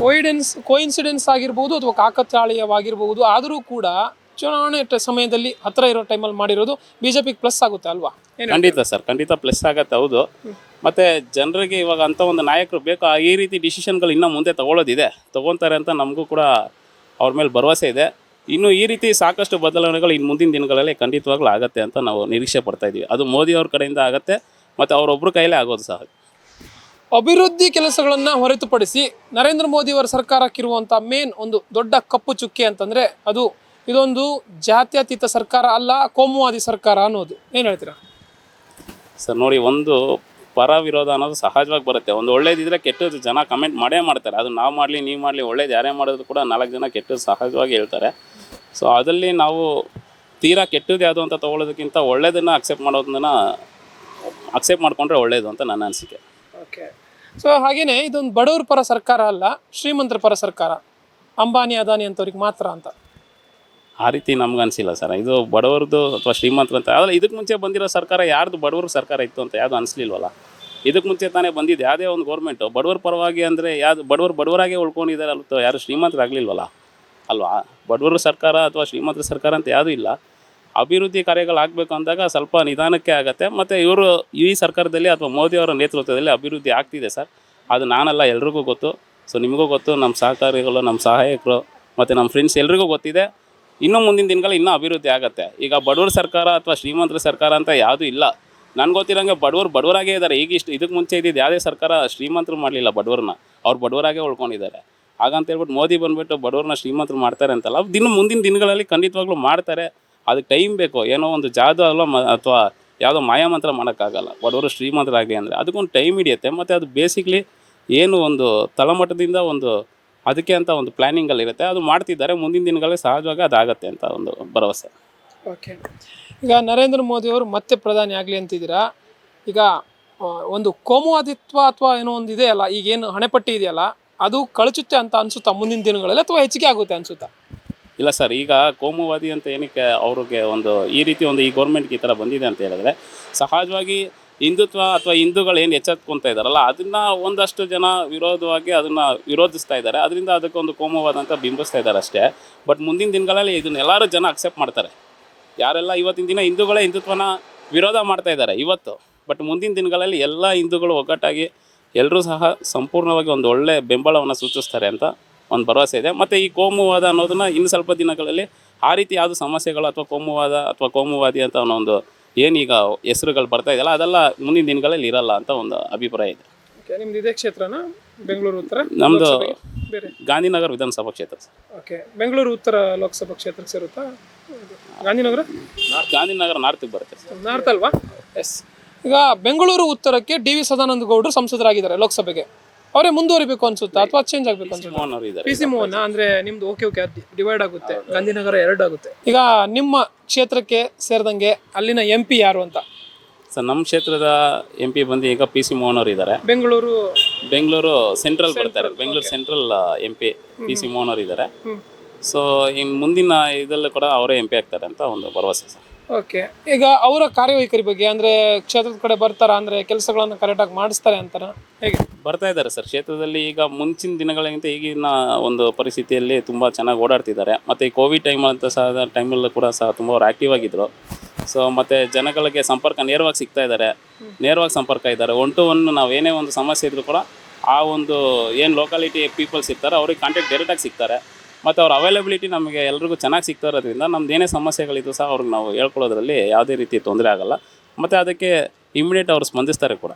ಕೋಇನ್ಸಿಡೆನ್ಸ್ ಆಗಿರ್ಬೋದು ಅಥವಾ ಕಾಕತಾಳೀಯವಾಗಿರ್ಬೋದು, ಆದರೂ ಕೂಡ ಚುನಾವಣೆ ಸಮಯದಲ್ಲಿ ಹತ್ತಿರ ಇರೋ ಟೈಮಲ್ಲಿ ಮಾಡಿರೋದು ಬಿಜೆಪಿಗೆ ಪ್ಲಸ್ ಆಗುತ್ತೆ ಅಲ್ವಾ? ಖಂಡಿತ ಸರ್, ಖಂಡಿತ ಪ್ಲಸ್ ಆಗತ್ತೆ. ಹೌದು. ಮತ್ತು ಜನರಿಗೆ ಇವಾಗ ಅಂಥ ಒಂದು ನಾಯಕರು ಬೇಕು. ಈ ರೀತಿ ಡಿಸಿಷನ್ಗಳು ಇನ್ನೂ ಮುಂದೆ ತೊಗೊತಾರೆ ಅಂತ ನಮಗೂ ಕೂಡ ಅವ್ರ ಮೇಲೆ ಭರವಸೆ ಇದೆ. ಇನ್ನು ಈ ರೀತಿ ಸಾಕಷ್ಟು ಬದಲಾವಣೆಗಳು ಇನ್ನು ಮುಂದಿನ ದಿನಗಳಲ್ಲಿ ಖಂಡಿತವಾಗ್ಲೂ ಆಗುತ್ತೆ ಅಂತ ನಾವು ನಿರೀಕ್ಷೆ ಪಡ್ತಾ ಇದ್ದೀವಿ. ಅದು ಮೋದಿ ಅವ್ರ ಕಡೆಯಿಂದ ಆಗುತ್ತೆ ಮತ್ತು ಅವರೊಬ್ಬರ ಕೈಲೇ ಆಗೋದು ಸಹ. ಅಭಿವೃದ್ಧಿ ಕೆಲಸಗಳನ್ನು ಹೊರತುಪಡಿಸಿ ನರೇಂದ್ರ ಮೋದಿಯವರ ಸರ್ಕಾರಕ್ಕಿರುವಂಥ ಮೇನ್ ಒಂದು ದೊಡ್ಡ ಕಪ್ಪು ಚುಕ್ಕೆ ಅಂತಂದರೆ ಇದೊಂದು ಜಾತ್ಯತೀತ ಸರ್ಕಾರ ಅಲ್ಲ, ಕೋಮುವಾದಿ ಸರ್ಕಾರ ಅನ್ನೋದು. ಏನು ಹೇಳ್ತೀರಾ ಸರ್? ನೋಡಿ, ಒಂದು ಪರ ವಿರೋಧ ಅನ್ನೋದು ಸಹಜವಾಗಿ ಬರುತ್ತೆ. ಒಂದು ಒಳ್ಳೇದಿದ್ರೆ ಕೆಟ್ಟದ್ದು ಜನ ಕಮೆಂಟ್ ಮಾಡೇ ಮಾಡ್ತಾರೆ. ಅದು ನಾವು ಮಾಡಲಿ ನೀವು ಮಾಡಲಿ, ಒಳ್ಳೇದು ಯಾರೇ ಮಾಡಿದ್ರು ಕೂಡ 4 ಜನ ಕೆಟ್ಟದ್ದು ಸಹಜವಾಗಿ ಹೇಳ್ತಾರೆ. ಸೊ ಅದಲ್ಲಿ ನಾವು ತೀರಾ ಕೆಟ್ಟದ್ದು ಯಾವುದು ಅಂತ ತೊಗೊಳ್ಳೋದಕ್ಕಿಂತ ಒಳ್ಳೇದನ್ನು ಅಕ್ಸೆಪ್ಟ್ ಮಾಡಿಕೊಂಡ್ರೆ ಒಳ್ಳೇದು ಅಂತ ನನ್ನ ಅನಿಸಿಕೆ. ಓಕೆ. ಸೊ ಹಾಗೆಯೇ ಇದೊಂದು ಬಡವರ ಪರ ಸರ್ಕಾರ ಅಲ್ಲ, ಶ್ರೀಮಂತರ ಪರ ಸರ್ಕಾರ, ಅಂಬಾನಿ ಅದಾನಿ ಅಂತವ್ರಿಗೆ ಮಾತ್ರ ಅಂತ ಆ ರೀತಿ ನಮ್ಗೆ ಅನಿಸಿಲ್ಲ ಸರ್. ಇದು ಬಡವರದ್ದು ಅಥವಾ ಶ್ರೀಮಂತರ ಅಂತ ಅದಲ್ಲ. ಇದಕ್ಕೆ ಮುಂಚೆ ಬಂದಿರೋ ಸರ್ಕಾರ ಯಾರ್ದು ಬಡವ್ರ ಸರ್ಕಾರ ಇತ್ತು ಅಂತ ಯಾವುದು ಅನಿಸ್ಲಿಲ್ವಲ್ಲ. ಇದಕ್ಕೆ ಮುಂಚೆ ತಾನೇ ಬಂದಿದ್ದು ಯಾವುದೇ ಒಂದು ಗೌರ್ಮೆಂಟು ಬಡವರ ಪರವಾಗಿ ಅಂದರೆ ಯಾವುದು ಬಡವರಾಗೆ ಉಳ್ಕೊಂಡಿದ್ದಾರೆ ಅಲ್ವ, ಯಾರು ಶ್ರೀಮಂತರಾಗಲಿಲ್ವಲ್ಲ ಅಲ್ವಾ? ಬಡವರ ಸರ್ಕಾರ ಅಥವಾ ಶ್ರೀಮಂತರ ಸರ್ಕಾರ ಅಂತ ಯಾವುದೂ ಇಲ್ಲ. ಅಭಿವೃದ್ಧಿ ಕಾರ್ಯಗಳಾಗಬೇಕು ಅಂದಾಗ ಸ್ವಲ್ಪ ನಿಧಾನಕ್ಕೆ ಆಗುತ್ತೆ. ಮತ್ತು ಈ ಸರ್ಕಾರದಲ್ಲಿ ಅಥವಾ ಮೋದಿಯವರ ನೇತೃತ್ವದಲ್ಲಿ ಅಭಿವೃದ್ಧಿ ಆಗ್ತಿದೆ ಸರ್. ಅದು ನಾನಲ್ಲ, ಎಲ್ರಿಗೂ ಗೊತ್ತು. ಸೊ ನಿಮಗೂ ಗೊತ್ತು, ನಮ್ಮ ಸಹಕಾರಿಗಳು, ನಮ್ಮ ಸಹಾಯಕರು ಮತ್ತು ನಮ್ಮ ಫ್ರೆಂಡ್ಸ್ ಎಲ್ರಿಗೂ ಗೊತ್ತಿದೆ. ಇನ್ನೂ ಮುಂದಿನ ದಿನಗಳು ಇನ್ನೂ ಅಭಿವೃದ್ಧಿ ಆಗುತ್ತೆ. ಈಗ ಬಡವರ ಸರ್ಕಾರ ಅಥವಾ ಶ್ರೀಮಂತರ ಸರ್ಕಾರ ಅಂತ ಯಾವುದೂ ಇಲ್ಲ. ನನಗೆ ಗೊತ್ತಿರೋಂಗೆ ಬಡವರಾಗೇ ಇದ್ದಾರೆ. ಇದಕ್ಕೆ ಮುಂಚೆ ಇದ್ದಿದ್ದು ಯಾವುದೇ ಸರ್ಕಾರ ಶ್ರೀಮಂತರು ಮಾಡಲಿಲ್ಲ ಬಡವ್ರನ್ನ, ಅವ್ರು ಬಡವರಾಗೇ ಉಳ್ಕೊಂಡಿದ್ದಾರೆ. ಹಾಗಂತ ಹೇಳ್ಬಿಟ್ಟು ಮೋದಿ ಬಂದುಬಿಟ್ಟು ಬಡವ್ರನ್ನ ಶ್ರೀಮಂತರು ಮಾಡ್ತಾರೆ ಅಂತಲ್ಲ. ಮುಂದಿನ ದಿನಗಳಲ್ಲಿ ಖಂಡಿತವಾಗ್ಲೂ ಮಾಡ್ತಾರೆ. ಅದಕ್ಕೆ ಟೈಮ್ ಬೇಕು. ಏನೋ ಒಂದು ಜಾದು ಅಲ್ಲ ಅಥವಾ ಯಾವುದೋ ಮಾಯಾಮಂತ್ರ ಮಾಡೋಕ್ಕಾಗಲ್ಲ. ಬಡವರು ಶ್ರೀಮಂತರಾಗಲಿ ಅಂದರೆ ಅದಕ್ಕೊಂದು ಟೈಮ್ ಹಿಡಿಯುತ್ತೆ. ಮತ್ತು ಅದು ಬೇಸಿಕ್ಲಿ ಏನು ಒಂದು ತಳಮಟ್ಟದಿಂದ ಅದಕ್ಕೆ ಅಂತ ಒಂದು ಪ್ಲ್ಯಾನಿಂಗಲ್ಲಿರುತ್ತೆ. ಅದು ಮಾಡ್ತಿದ್ದಾರೆ. ಮುಂದಿನ ದಿನಗಳಲ್ಲಿ ಸಹಜವಾಗಿ ಅದಾಗತ್ತೆ ಅಂತ ಒಂದು ಭರವಸೆ. ಓಕೆ. ಈಗ ನರೇಂದ್ರ ಮೋದಿ ಅವರು ಮತ್ತೆ ಪ್ರಧಾನಿ ಆಗಲಿ ಅಂತಿದ್ದೀರಾ. ಈಗ ಒಂದು ಕೋಮುವಾದಿತ್ವ ಅಥವಾ ಏನೋ ಒಂದು ಇದೆಯಲ್ಲ, ಈಗೇನು ಹಣೆಪಟ್ಟಿ ಇದೆಯಲ್ಲ, ಅದು ಕಳಚುತ್ತೆ ಅಂತ ಅನ್ಸುತ್ತಾ ಮುಂದಿನ ದಿನಗಳಲ್ಲಿ, ಅಥವಾ ಹೆಚ್ಚಿಗೆ ಆಗುತ್ತೆ ಅನ್ಸುತ್ತಾ? ಇಲ್ಲ ಸರ್, ಈಗ ಕೋಮುವಾದಿ ಅಂತ ಏನಕ್ಕೆ ಅವ್ರಿಗೆ ಒಂದು ಈ ರೀತಿ ಒಂದು ಈ ಗೌರ್ಮೆಂಟ್ಗೆ ಈ ಥರ ಬಂದಿದೆ ಅಂತ ಹೇಳಿದ್ರೆ, ಸಹಜವಾಗಿ ಹಿಂದುತ್ವ ಅಥವಾ ಹಿಂದೂಗಳು ಏನು ಎಚ್ಚೆತ್ಕೊತಾ ಇದ್ದಾರಲ್ಲ, ಅದನ್ನು ಒಂದಷ್ಟು ಜನ ವಿರೋಧವಾಗಿ ಅದನ್ನು ವಿರೋಧಿಸ್ತಾ ಇದ್ದಾರೆ. ಅದರಿಂದ ಅದಕ್ಕೊಂದು ಕೋಮುವಾದ ಅಂತ ಬಿಂಬಿಸ್ತಾ ಇದ್ದಾರೆ ಅಷ್ಟೇ. ಬಟ್ ಮುಂದಿನ ದಿನಗಳಲ್ಲಿ ಇದನ್ನೆಲ್ಲರೂ ಜನ ಅಕ್ಸೆಪ್ಟ್ ಮಾಡ್ತಾರೆ. ಯಾರೆಲ್ಲ ಇವತ್ತಿನ ದಿನ ಹಿಂದೂಗಳೇ ಹಿಂದುತ್ವನ ವಿರೋಧ ಮಾಡ್ತಾ ಇದ್ದಾರೆ ಇವತ್ತು, ಬಟ್ ಮುಂದಿನ ದಿನಗಳಲ್ಲಿ ಎಲ್ಲ ಹಿಂದೂಗಳು ಒಗ್ಗಟ್ಟಾಗಿ ಎಲ್ಲರೂ ಸಹ ಸಂಪೂರ್ಣವಾಗಿ ಒಂದು ಒಳ್ಳೆ ಬೆಂಬಲವನ್ನು ಸೂಚಿಸ್ತಾರೆ ಅಂತ ಒಂದು ಭರವಸೆ ಇದೆ. ಮತ್ತು ಈ ಕೋಮುವಾದ ಅನ್ನೋದನ್ನು ಇನ್ನು ಸ್ವಲ್ಪ ದಿನಗಳಲ್ಲಿ ಆ ರೀತಿ ಯಾವುದು ಸಮಸ್ಯೆಗಳು ಅಥವಾ ಕೋಮುವಾದ ಅಥವಾ ಕೋಮುವಾದಿ ಅಂತ ಅನ್ನೋ ಒಂದು ಏನೀಗ ಹೆಸರುಗಳು ಬರ್ತಾ ಇದೆಯಲ್ಲ, ಅದೆಲ್ಲ ಮುಂದಿನ ದಿನಗಳಲ್ಲಿ ಇರಲ್ಲ ಅಂತ ಒಂದು ಅಭಿಪ್ರಾಯ ಇದೆ. ನಿಮ್ದು ಇದೇ ಕ್ಷೇತ್ರನ, ಬೆಂಗಳೂರು ಉತ್ತರ? ನಮ್ಮದು ಬೇರೆ ಗಾಂಧಿನಗರ ವಿಧಾನಸಭಾ ಕ್ಷೇತ್ರ. ಓಕೆ, ಬೆಂಗಳೂರು ಉತ್ತರ ಲೋಕಸಭಾ ಕ್ಷೇತ್ರಕ್ಕೆ ಸೇರುತ್ತಾ? ಗಾಂಧಿನಗರ ನಾರ್ತಿಗೆ ಬರುತ್ತೆ. ನಾರ್ತ್ ಅಲ್ವಾ? ಎಸ್. ಈಗ ಬೆಂಗಳೂರು ಉತ್ತರಕ್ಕೆ ಡಿ.ವಿ. ಸದಾನಂದ ಗೌಡರು ಸಂಸದರಾಗಿದ್ದಾರೆ ಲೋಕಸಭೆಗೆ. ಅವರೇ ಮುಂದುವರಿಬೇಕು ಅನ್ಸುತ್ತಾ ಅಥವಾ ಚೇಂಜ್ ಆಗಬೇಕು ಅನ್ಸುತ್ತಾ? ಮೋಹನ್ ಅವರು ಇದ್ದಾರೆ. ಪಿ ಸಿ ಮೋಹನ್ ಅಂದ್ರೆ ನಿಮ್ದು ಓಕೆ ಡಿವೈಡ್ ಆಗುತ್ತೆ, ಗಾಂಧಿನಗರ 2 ಆಗುತ್ತೆ. ಈಗ ನಿಮ್ಮ ಕ್ಷೇತ್ರಕ್ಕೆ ಸೇರಿದಂಗೆ ಅಲ್ಲಿನ MP ಯಾರು ಅಂತ? ಸರ್, ನಮ್ಮ ಕ್ಷೇತ್ರದ MP ಬಂದು ಈಗ ಪಿ ಸಿ ಮೋಹನ್ ಅವರು ಇದ್ದಾರೆ. ಬೆಂಗಳೂರು ಸೆಂಟ್ರಲ್ ಬರ್ತಾರೆ. Bengaluru central MP P C Mohan ಅವರು ಇದ್ದಾರೆ. ಸೊ ಇನ್ನು ಮುಂದಿನ ಇದರಲ್ಲೂ ಕೂಡ ಅವರೇ MP ಆಗ್ತಾರೆ ಅಂತ ಒಂದು ಭರವಸೆ ಸರ್. ಓಕೆ, ಈಗ ಅವರ ಕಾರ್ಯವೈಖರಿ ಬಗ್ಗೆ ಅಂದರೆ ಕ್ಷೇತ್ರದ ಕಡೆ ಬರ್ತಾರಾ, ಅಂದರೆ ಕೆಲಸಗಳನ್ನು ಕರೆಕ್ಟಾಗಿ ಮಾಡಿಸ್ತಾರೆ ಅಂತಾರ, ಹೇಗೆ? ಬರ್ತಾ ಇದ್ದಾರೆ ಸರ್. ಕ್ಷೇತ್ರದಲ್ಲಿ ಈಗ ಮುಂಚಿನ ದಿನಗಳಿಗಿಂತ ಈಗಿನ ಒಂದು ಪರಿಸ್ಥಿತಿಯಲ್ಲಿ ತುಂಬ ಚೆನ್ನಾಗಿ ಓಡಾಡ್ತಿದ್ದಾರೆ. ಮತ್ತು ಈ ಕೋವಿಡ್ ಟೈಮಲ್ಲೂ ಕೂಡ ಸಹ ತುಂಬ ಅವ್ರು ಆ್ಯಕ್ಟಿವ್ ಆಗಿದ್ದರು. ಸೊ ಮತ್ತು ಜನಗಳಿಗೆ ಸಂಪರ್ಕ ನೇರವಾಗಿ ಸಿಗ್ತಾ ಇದ್ದಾರೆ, ನೇರವಾಗಿ ಸಂಪರ್ಕ ಇದ್ದಾರೆ. 1 to 1 ನಾವು ಏನೇ ಒಂದು ಸಮಸ್ಯೆ ಇದ್ದರೂ ಕೂಡ ಆ ಒಂದು ಏನು ಲೋಕಾಲಿಟಿ ಪೀಪಲ್ಸ್ ಇರ್ತಾರೆ ಅವ್ರಿಗೆ ಕಾಂಟ್ಯಾಕ್ಟ್ ಡೈರೆಕ್ಟಾಗಿ ಸಿಗ್ತಾರೆ. ಮತ್ತು ಅವ್ರ ಅವೈಲಬಿಲಿಟಿ ನಮಗೆ ಎಲ್ರಿಗೂ ಚೆನ್ನಾಗಿ ಸಿಗ್ತಾ ಇರೋದ್ರಿಂದ ನಮ್ದು ಏನೇ ಸಮಸ್ಯೆಗಳಿದ್ದು ಸಹ ಅವ್ರಿಗೆ ನಾವು ಹೇಳ್ಕೊಳ್ಳೋದ್ರಲ್ಲಿ ಯಾವುದೇ ರೀತಿ ತೊಂದರೆ ಆಗೋಲ್ಲ. ಮತ್ತು ಅದಕ್ಕೆ ಇಮಿಡಿಯೇಟ್ ಅವರು ಸ್ಪಂದಿಸ್ತಾರೆ ಕೂಡ.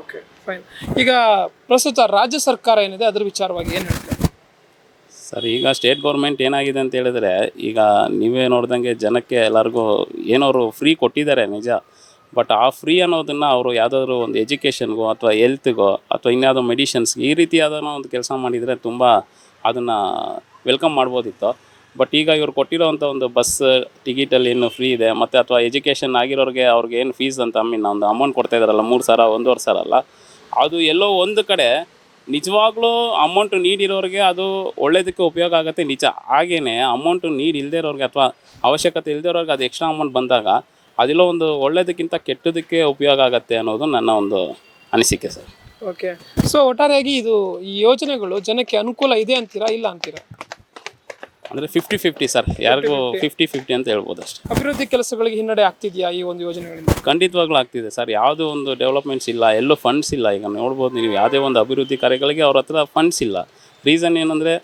Okay, fine. ಈಗ ಪ್ರಸ್ತುತ ರಾಜ್ಯ ಸರ್ಕಾರ ಏನಿದೆ ಅದ್ರ ವಿಚಾರವಾಗಿ ಏನು ಹೇಳ್ತಾರೆ ಸರ್? ಈಗ ಸ್ಟೇಟ್ ಗೌರ್ಮೆಂಟ್ ಏನಾಗಿದೆ ಅಂತ ಹೇಳಿದ್ರೆ, ಈಗ ನೀವೇ ನೋಡ್ದಂಗೆ ಜನಕ್ಕೆ ಎಲ್ಲರಿಗೂ ಏನೋರು ಫ್ರೀ ಕೊಟ್ಟಿದ್ದಾರೆ ನಿಜ. ಬಟ್ ಆ ಫ್ರೀ ಅನ್ನೋದನ್ನು ಅವರು ಯಾವುದಾದ್ರೂ ಒಂದು ಎಜುಕೇಷನ್ಗೋ ಅಥವಾ ಹೆಲ್ತ್ಗೋ ಅಥವಾ ಇನ್ಯಾವುದೋ ಮೆಡಿಷನ್ಸ್ಗೆ ಈ ರೀತಿಯಾದ ಒಂದು ಕೆಲಸ ಮಾಡಿದರೆ ತುಂಬ ಅದನ್ನು ವೆಲ್ಕಮ್ ಮಾಡ್ಬೋದಿತ್ತು. ಬಟ್ ಈಗ ಇವ್ರು ಕೊಟ್ಟಿರೋವಂಥ ಒಂದು ಬಸ್ ಟಿಕೆಟಲ್ಲಿ ಏನು ಫ್ರೀ ಇದೆ, ಮತ್ತು ಅಥವಾ ಎಜುಕೇಷನ್ ಆಗಿರೋರಿಗೆ ಅವ್ರಿಗೆ ಏನು ಫೀಸ್ ಅಂತ ಒಂದು ಅಮೌಂಟ್ ಕೊಡ್ತಾ ಇದ್ದಾರಲ್ಲ, 3,000 1,500 ಅಲ್ಲ, ಅದು ಎಲ್ಲೋ ಒಂದು ಕಡೆ ನಿಜವಾಗ್ಲೂ ಅಮೌಂಟು ನೀಡಿರೋರಿಗೆ ಅದು ಒಳ್ಳೇದಕ್ಕೆ ಉಪಯೋಗ ಆಗುತ್ತೆ ನಿಜ. ಹಾಗೆಯೇ ಅಮೌಂಟು ಇಲ್ಲದೇ ಇರೋರಿಗೆ ಅಥವಾ ಅವಶ್ಯಕತೆ ಇಲ್ಲದೇ ಇರೋರಿಗೆ ಅದು ಎಕ್ಸ್ಟ್ರಾ ಅಮೌಂಟ್ ಬಂದಾಗ ಅದೆಲ್ಲೋ ಒಂದು ಒಳ್ಳೇದಕ್ಕಿಂತ ಕೆಟ್ಟದಕ್ಕೆ ಉಪಯೋಗ ಆಗುತ್ತೆ ಅನ್ನೋದು ನನ್ನ ಒಂದು ಅನಿಸಿಕೆ ಸರ್. ಓಕೆ, ಸೊ ಒಟ್ಟಾರೆಯಾಗಿ ಈ ಯೋಜನೆಗಳು ಜನಕ್ಕೆ ಅನುಕೂಲ ಇದೆ ಅಂತೀರಾ, ಇಲ್ಲ ಅಂತೀರಾ? ಅಂದರೆ 50-50 ಸರ್, ಯಾರಿಗೂ 50-50 ಅಂತ ಹೇಳ್ಬೋದು ಅಷ್ಟೇ. ಅಭಿವೃದ್ಧಿ ಕೆಲಸಗಳಿಗೆ ಹಿನ್ನಡೆ ಆಗ್ತಿದೆಯಾ ಈ ಒಂದು ಯೋಜನೆಗಳಿಂದ? ಖಂಡಿತವಾಗ್ಲೂ ಆಗ್ತಿದೆ ಸರ್. ಯಾವುದೋ ಒಂದು ಡೆವಲಪ್ಮೆಂಟ್ಸ್ ಇಲ್ಲ, ಎಲ್ಲೂ ಫಂಡ್ಸ್ ಇಲ್ಲ. ಈಗ ನೋಡ್ಬೋದು ನೀವು, ಯಾವುದೇ ಒಂದು ಅಭಿವೃದ್ಧಿ ಕಾರ್ಯಗಳಿಗೆ ಅವ್ರ ಹತ್ರ ಫಂಡ್ಸ್ ಇಲ್ಲ. ರೀಸನ್ ಏನಂದರೆ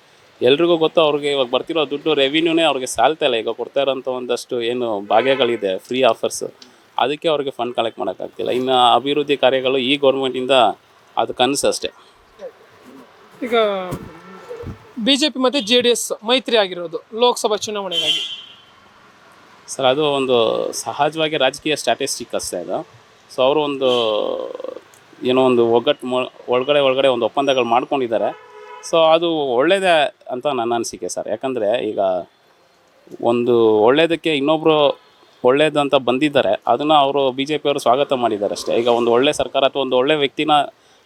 ಎಲ್ರಿಗೂ ಗೊತ್ತು, ಅವ್ರಿಗೆ ಇವಾಗ ಬರ್ತಿರೋ ದುಡ್ಡು ರೆವಿನ್ಯೂನೇ ಅವ್ರಿಗೆ ಸಾಲ್ತಾ ಇಲ್ಲ. ಈಗ ಕೊಡ್ತಾ ಇರೋಂಥ ಒಂದಷ್ಟು ಏನು ಭಾಗ್ಯಗಳಿದೆ, ಫ್ರೀ ಆಫರ್ಸ್, ಅದಕ್ಕೆ ಅವ್ರಿಗೆ ಫಂಡ್ ಕಲೆಕ್ಟ್ ಮಾಡೋಕ್ಕಾಗ್ತಿಲ್ಲ. ಇನ್ನು ಅಭಿವೃದ್ಧಿ ಕಾರ್ಯಗಳು ಈ ಗೌರ್ಮೆಂಟಿಂದ ಅದು ಕನಸು ಅಷ್ಟೇ. ಈಗ BJP ಮತ್ತು JDS ಮೈತ್ರಿ ಆಗಿರೋದು ಲೋಕಸಭಾ ಚುನಾವಣೆಗಾಗಿ ಸರ್, ಅದು ಒಂದು ಸಹಜವಾಗಿ ರಾಜಕೀಯ ಸ್ಟ್ಯಾಟಿಸ್ಟಿಕ್ ಅಷ್ಟೇ ಅದು. ಸೊ ಅವರು ಒಂದು ಏನೋ ಒಂದು ಒಳಗಡೆ ಒಂದು ಒಪ್ಪಂದಗಳು ಮಾಡ್ಕೊಂಡಿದ್ದಾರೆ. ಸೊ ಅದು ಒಳ್ಳೆಯದೇ ಅಂತ ನನ್ನ ಅನಿಸಿಕೆ ಸರ್. ಯಾಕಂದರೆ ಈಗ ಒಂದು ಒಳ್ಳೆಯದಕ್ಕೆ ಇನ್ನೊಬ್ಬರು ಒಳ್ಳೇದು ಅಂತ ಬಂದಿದ್ದಾರೆ, ಅದನ್ನು ಅವರು BJP ಅವರು ಸ್ವಾಗತ ಮಾಡಿದ್ದಾರೆ ಅಷ್ಟೇ. ಈಗ ಒಂದು ಒಳ್ಳೆ ಸರ್ಕಾರ ಅಥವಾ ಒಂದು ಒಳ್ಳೆ ವ್ಯಕ್ತಿನ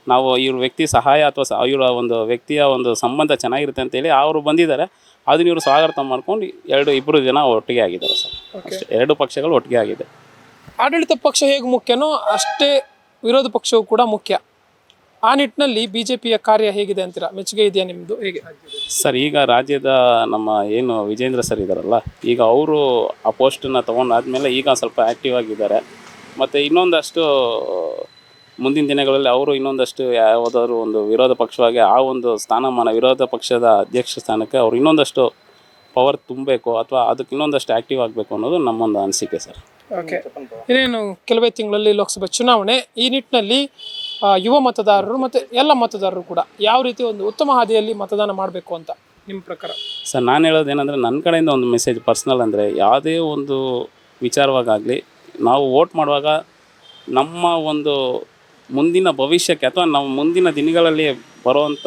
ನಾವು ಇವ್ರ ವ್ಯಕ್ತಿ ಸಹಾಯ ಅಥವಾ ಇವರ ಒಂದು ವ್ಯಕ್ತಿಯ ಒಂದು ಸಂಬಂಧ ಚೆನ್ನಾಗಿರುತ್ತೆ ಅಂತೇಳಿ ಅವರು ಬಂದಿದ್ದಾರೆ. ಅದನ್ನ ಇವರು ಸ್ವಾಗತ ಮಾಡ್ಕೊಂಡು ಇಬ್ಬರು ಜನ ಒಟ್ಟಿಗೆ ಆಗಿದ್ದಾರೆ ಸರ್. ಅಷ್ಟೇ, 2 ಪಕ್ಷಗಳು ಒಟ್ಟಿಗೆ ಆಗಿದೆ. ಆಡಳಿತ ಪಕ್ಷ ಹೇಗೆ ಮುಖ್ಯನೋ ಅಷ್ಟೇ ವಿರೋಧ ಪಕ್ಷವು ಕೂಡ ಮುಖ್ಯ. ಆ ನಿಟ್ಟಿನಲ್ಲಿ BJPಯ ಕಾರ್ಯ ಹೇಗಿದೆ ಅಂತೀರಾ? ಮೆಚ್ಚುಗೆ ಇದೆಯಾ ನಿಮ್ಮದು, ಹೇಗೆ ಸರ್? ಈಗ ರಾಜ್ಯದ ನಮ್ಮ ಏನು ವಿಜೇಂದ್ರ ಸರ್ ಇದ್ದಾರಲ್ಲ, ಈಗ ಅವರು ಆ ಪೋಸ್ಟನ್ನು ತೊಗೊಂಡಾದ್ಮೇಲೆ ಈಗ ಸ್ವಲ್ಪ ಆ್ಯಕ್ಟಿವ್ ಆಗಿದ್ದಾರೆ. ಮತ್ತು ಇನ್ನೊಂದಷ್ಟು ಮುಂದಿನ ದಿನಗಳಲ್ಲಿ ಅವರು ಇನ್ನೊಂದಷ್ಟು ಯಾವುದಾದ್ರು ಒಂದು ವಿರೋಧ ಪಕ್ಷವಾಗಿ ಆ ಒಂದು ಸ್ಥಾನಮಾನ, ವಿರೋಧ ಪಕ್ಷದ ಅಧ್ಯಕ್ಷ ಸ್ಥಾನಕ್ಕೆ ಅವರು ಇನ್ನೊಂದಷ್ಟು ಪವರ್ ತುಂಬಬೇಕು ಅಥವಾ ಅದಕ್ಕೆ ಇನ್ನೊಂದಷ್ಟು ಆ್ಯಕ್ಟಿವ್ ಆಗಬೇಕು ಅನ್ನೋದು ನಮ್ಮೊಂದು ಅನಿಸಿಕೆ ಸರ್. ಓಕೆ, ಇನ್ನೇನು ಕೆಲವೇ ತಿಂಗಳಲ್ಲಿ ಲೋಕಸಭೆ ಚುನಾವಣೆ. ಈ ನಿಟ್ಟಿನಲ್ಲಿ ಯುವ ಮತದಾರರು ಮತ್ತು ಎಲ್ಲ ಮತದಾರರು ಕೂಡ ಯಾವ ರೀತಿ ಒಂದು ಉತ್ತಮ ಹಾದಿಯಲ್ಲಿ ಮತದಾನ ಮಾಡಬೇಕು ಅಂತ ನಿಮ್ಮ ಪ್ರಕಾರ? ಸರ್, ನಾನು ಹೇಳೋದೇನೆಂದರೆ, ನನ್ನ ಕಡೆಯಿಂದ ಒಂದು ಮೆಸೇಜ್ ಪರ್ಸ್ನಲ್ ಅಂದರೆ, ಯಾವುದೇ ಒಂದು ವಿಚಾರವಾಗಲಿ ನಾವು ವೋಟ್ ಮಾಡುವಾಗ ನಮ್ಮ ಒಂದು ಮುಂದಿನ ಭವಿಷ್ಯಕ್ಕೆ ಅಥವಾ ನಾವು ಮುಂದಿನ ದಿನಗಳಲ್ಲಿ ಬರುವಂಥ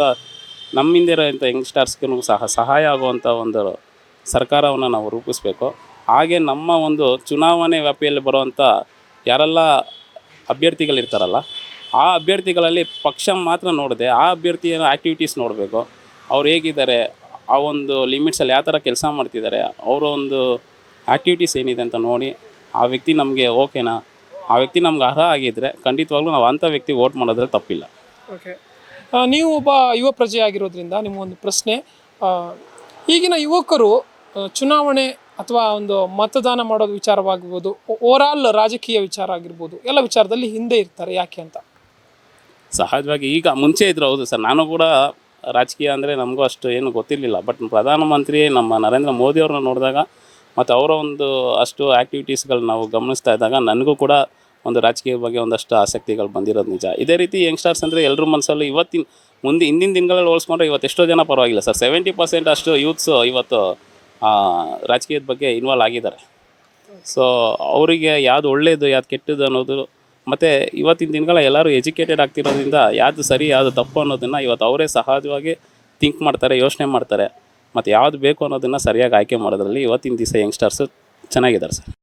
ನಮ್ಮಿಂದ ಇರೋಂಥ ಯಂಗ್ಸ್ಟರ್ಸ್ಗೂ ಸಹ ಸಹಾಯ ಆಗುವಂಥ ಒಂದು ಸರ್ಕಾರವನ್ನು ನಾವು ರೂಪಿಸಬೇಕು. ಹಾಗೆ ನಮ್ಮ ಒಂದು ಚುನಾವಣೆ ವ್ಯಾಪ್ತಿಯಲ್ಲಿ ಬರುವಂಥ ಯಾರೆಲ್ಲ ಅಭ್ಯರ್ಥಿಗಳಿರ್ತಾರಲ್ಲ ಆ ಅಭ್ಯರ್ಥಿಗಳಲ್ಲಿ ಪಕ್ಷ ಮಾತ್ರ ನೋಡದೆ ಆ ಅಭ್ಯರ್ಥಿಯ ಆ್ಯಕ್ಟಿವಿಟೀಸ್ ನೋಡಬೇಕು. ಅವ್ರು ಹೇಗಿದ್ದಾರೆ, ಆ ಒಂದು ಲಿಮಿಟ್ಸಲ್ಲಿ ಯಾವ ಥರ ಕೆಲಸ ಮಾಡ್ತಿದ್ದಾರೆ, ಅವರ ಒಂದು ಆ್ಯಕ್ಟಿವಿಟೀಸ್ ಏನಿದೆ ಅಂತ ನೋಡಿ ಆ ವ್ಯಕ್ತಿ ನಮಗೆ ಓಕೆನಾ, ಆ ವ್ಯಕ್ತಿ ನಮ್ಗೆ ಅರ್ಹ ಆಗಿದ್ದರೆ ಖಂಡಿತವಾಗ್ಲೂ ನಾವು ಅಂಥ ವ್ಯಕ್ತಿ ವೋಟ್ ಮಾಡೋದ್ರಲ್ಲಿ ತಪ್ಪಿಲ್ಲ. ಓಕೆ, ನೀವು ಒಬ್ಬ ಯುವ ಪ್ರಜೆ ಆಗಿರೋದ್ರಿಂದ ನಿಮಗೊಂದು ಪ್ರಶ್ನೆ. ಈಗಿನ ಯುವಕರು ಚುನಾವಣೆ ಅಥವಾ ಒಂದು ಮತದಾನ ಮಾಡೋದು ವಿಚಾರವಾಗಿರ್ಬೋದು, ಓವರಾಲ್ ರಾಜಕೀಯ ವಿಚಾರ ಆಗಿರ್ಬೋದು, ಎಲ್ಲ ವಿಚಾರದಲ್ಲಿ ಹಿಂದೆ ಇರ್ತಾರೆ. ಯಾಕೆ ಅಂತ? ಸಹಜವಾಗಿ ಈಗ ಮುಂಚೆ ಇದ್ರು, ಹೌದು ಸರ್, ನಾನು ಕೂಡ ರಾಜಕೀಯ ಅಂದರೆ ನಮಗೂ ಅಷ್ಟು ಏನು ಗೊತ್ತಿರಲಿಲ್ಲ. ಬಟ್ ಪ್ರಧಾನಮಂತ್ರಿ ನಮ್ಮ ನರೇಂದ್ರ ಮೋದಿ ಅವ್ರನ್ನ ನೋಡಿದಾಗ ಮತ್ತು ಅವರ ಒಂದು ಅಷ್ಟು ಆ್ಯಕ್ಟಿವಿಟೀಸ್ಗಳು ನಾವು ಗಮನಿಸ್ತಾ ಇದ್ದಾಗ ನನಗೂ ಕೂಡ ಒಂದು ರಾಜಕೀಯ ಬಗ್ಗೆ ಒಂದಷ್ಟು ಆಸಕ್ತಿಗಳು ಬಂದಿರೋದು ನಿಜ. ಇದೇ ರೀತಿ ಯಂಗ್ಸ್ಟರ್ಸ್ ಅಂದರೆ ಎಲ್ಲರ ಮನಸ್ಸಲ್ಲೂ ಹಿಂದಿನ ದಿನಗಳಲ್ಲಿ ಹೋಲಿಸ್ಕೊಂಡ್ರೆ ಇವತ್ತು ಎಷ್ಟೋ ಜನ ಪರವಾಗಿಲ್ಲ ಸರ್, 70% ಅಷ್ಟು ಯೂತ್ಸು ಇವತ್ತು ರಾಜಕೀಯದ ಬಗ್ಗೆ ಇನ್ವಾಲ್ವ್ ಆಗಿದ್ದಾರೆ. ಸೊ ಅವರಿಗೆ ಯಾವುದು ಒಳ್ಳೆಯದು ಯಾವುದು ಕೆಟ್ಟದ್ದು ಅನ್ನೋದು, ಮತ್ತು ಇವತ್ತಿನ ದಿನಗಳ ಎಲ್ಲರೂ ಎಜುಕೇಟೆಡ್ ಆಗ್ತಿರೋದ್ರಿಂದ ಯಾವುದು ಸರಿ ಯಾವುದು ತಪ್ಪು ಅನ್ನೋದನ್ನು ಇವತ್ತು ಅವರೇ ಸಹಜವಾಗಿ ಥಿಂಕ್ ಮಾಡ್ತಾರೆ, ಯೋಚನೆ ಮಾಡ್ತಾರೆ, ಮತ್ತು ಯಾವುದು ಬೇಕು ಅನ್ನೋದನ್ನು ಸರಿಯಾಗಿ ಆಯ್ಕೆ ಮಾಡೋದ್ರಲ್ಲಿ ಇವತ್ತಿನ ದಿವಸ ಯಂಗ್ಸ್ಟರ್ಸು ಚೆನ್ನಾಗಿದ್ದಾರೆ ಸರ್.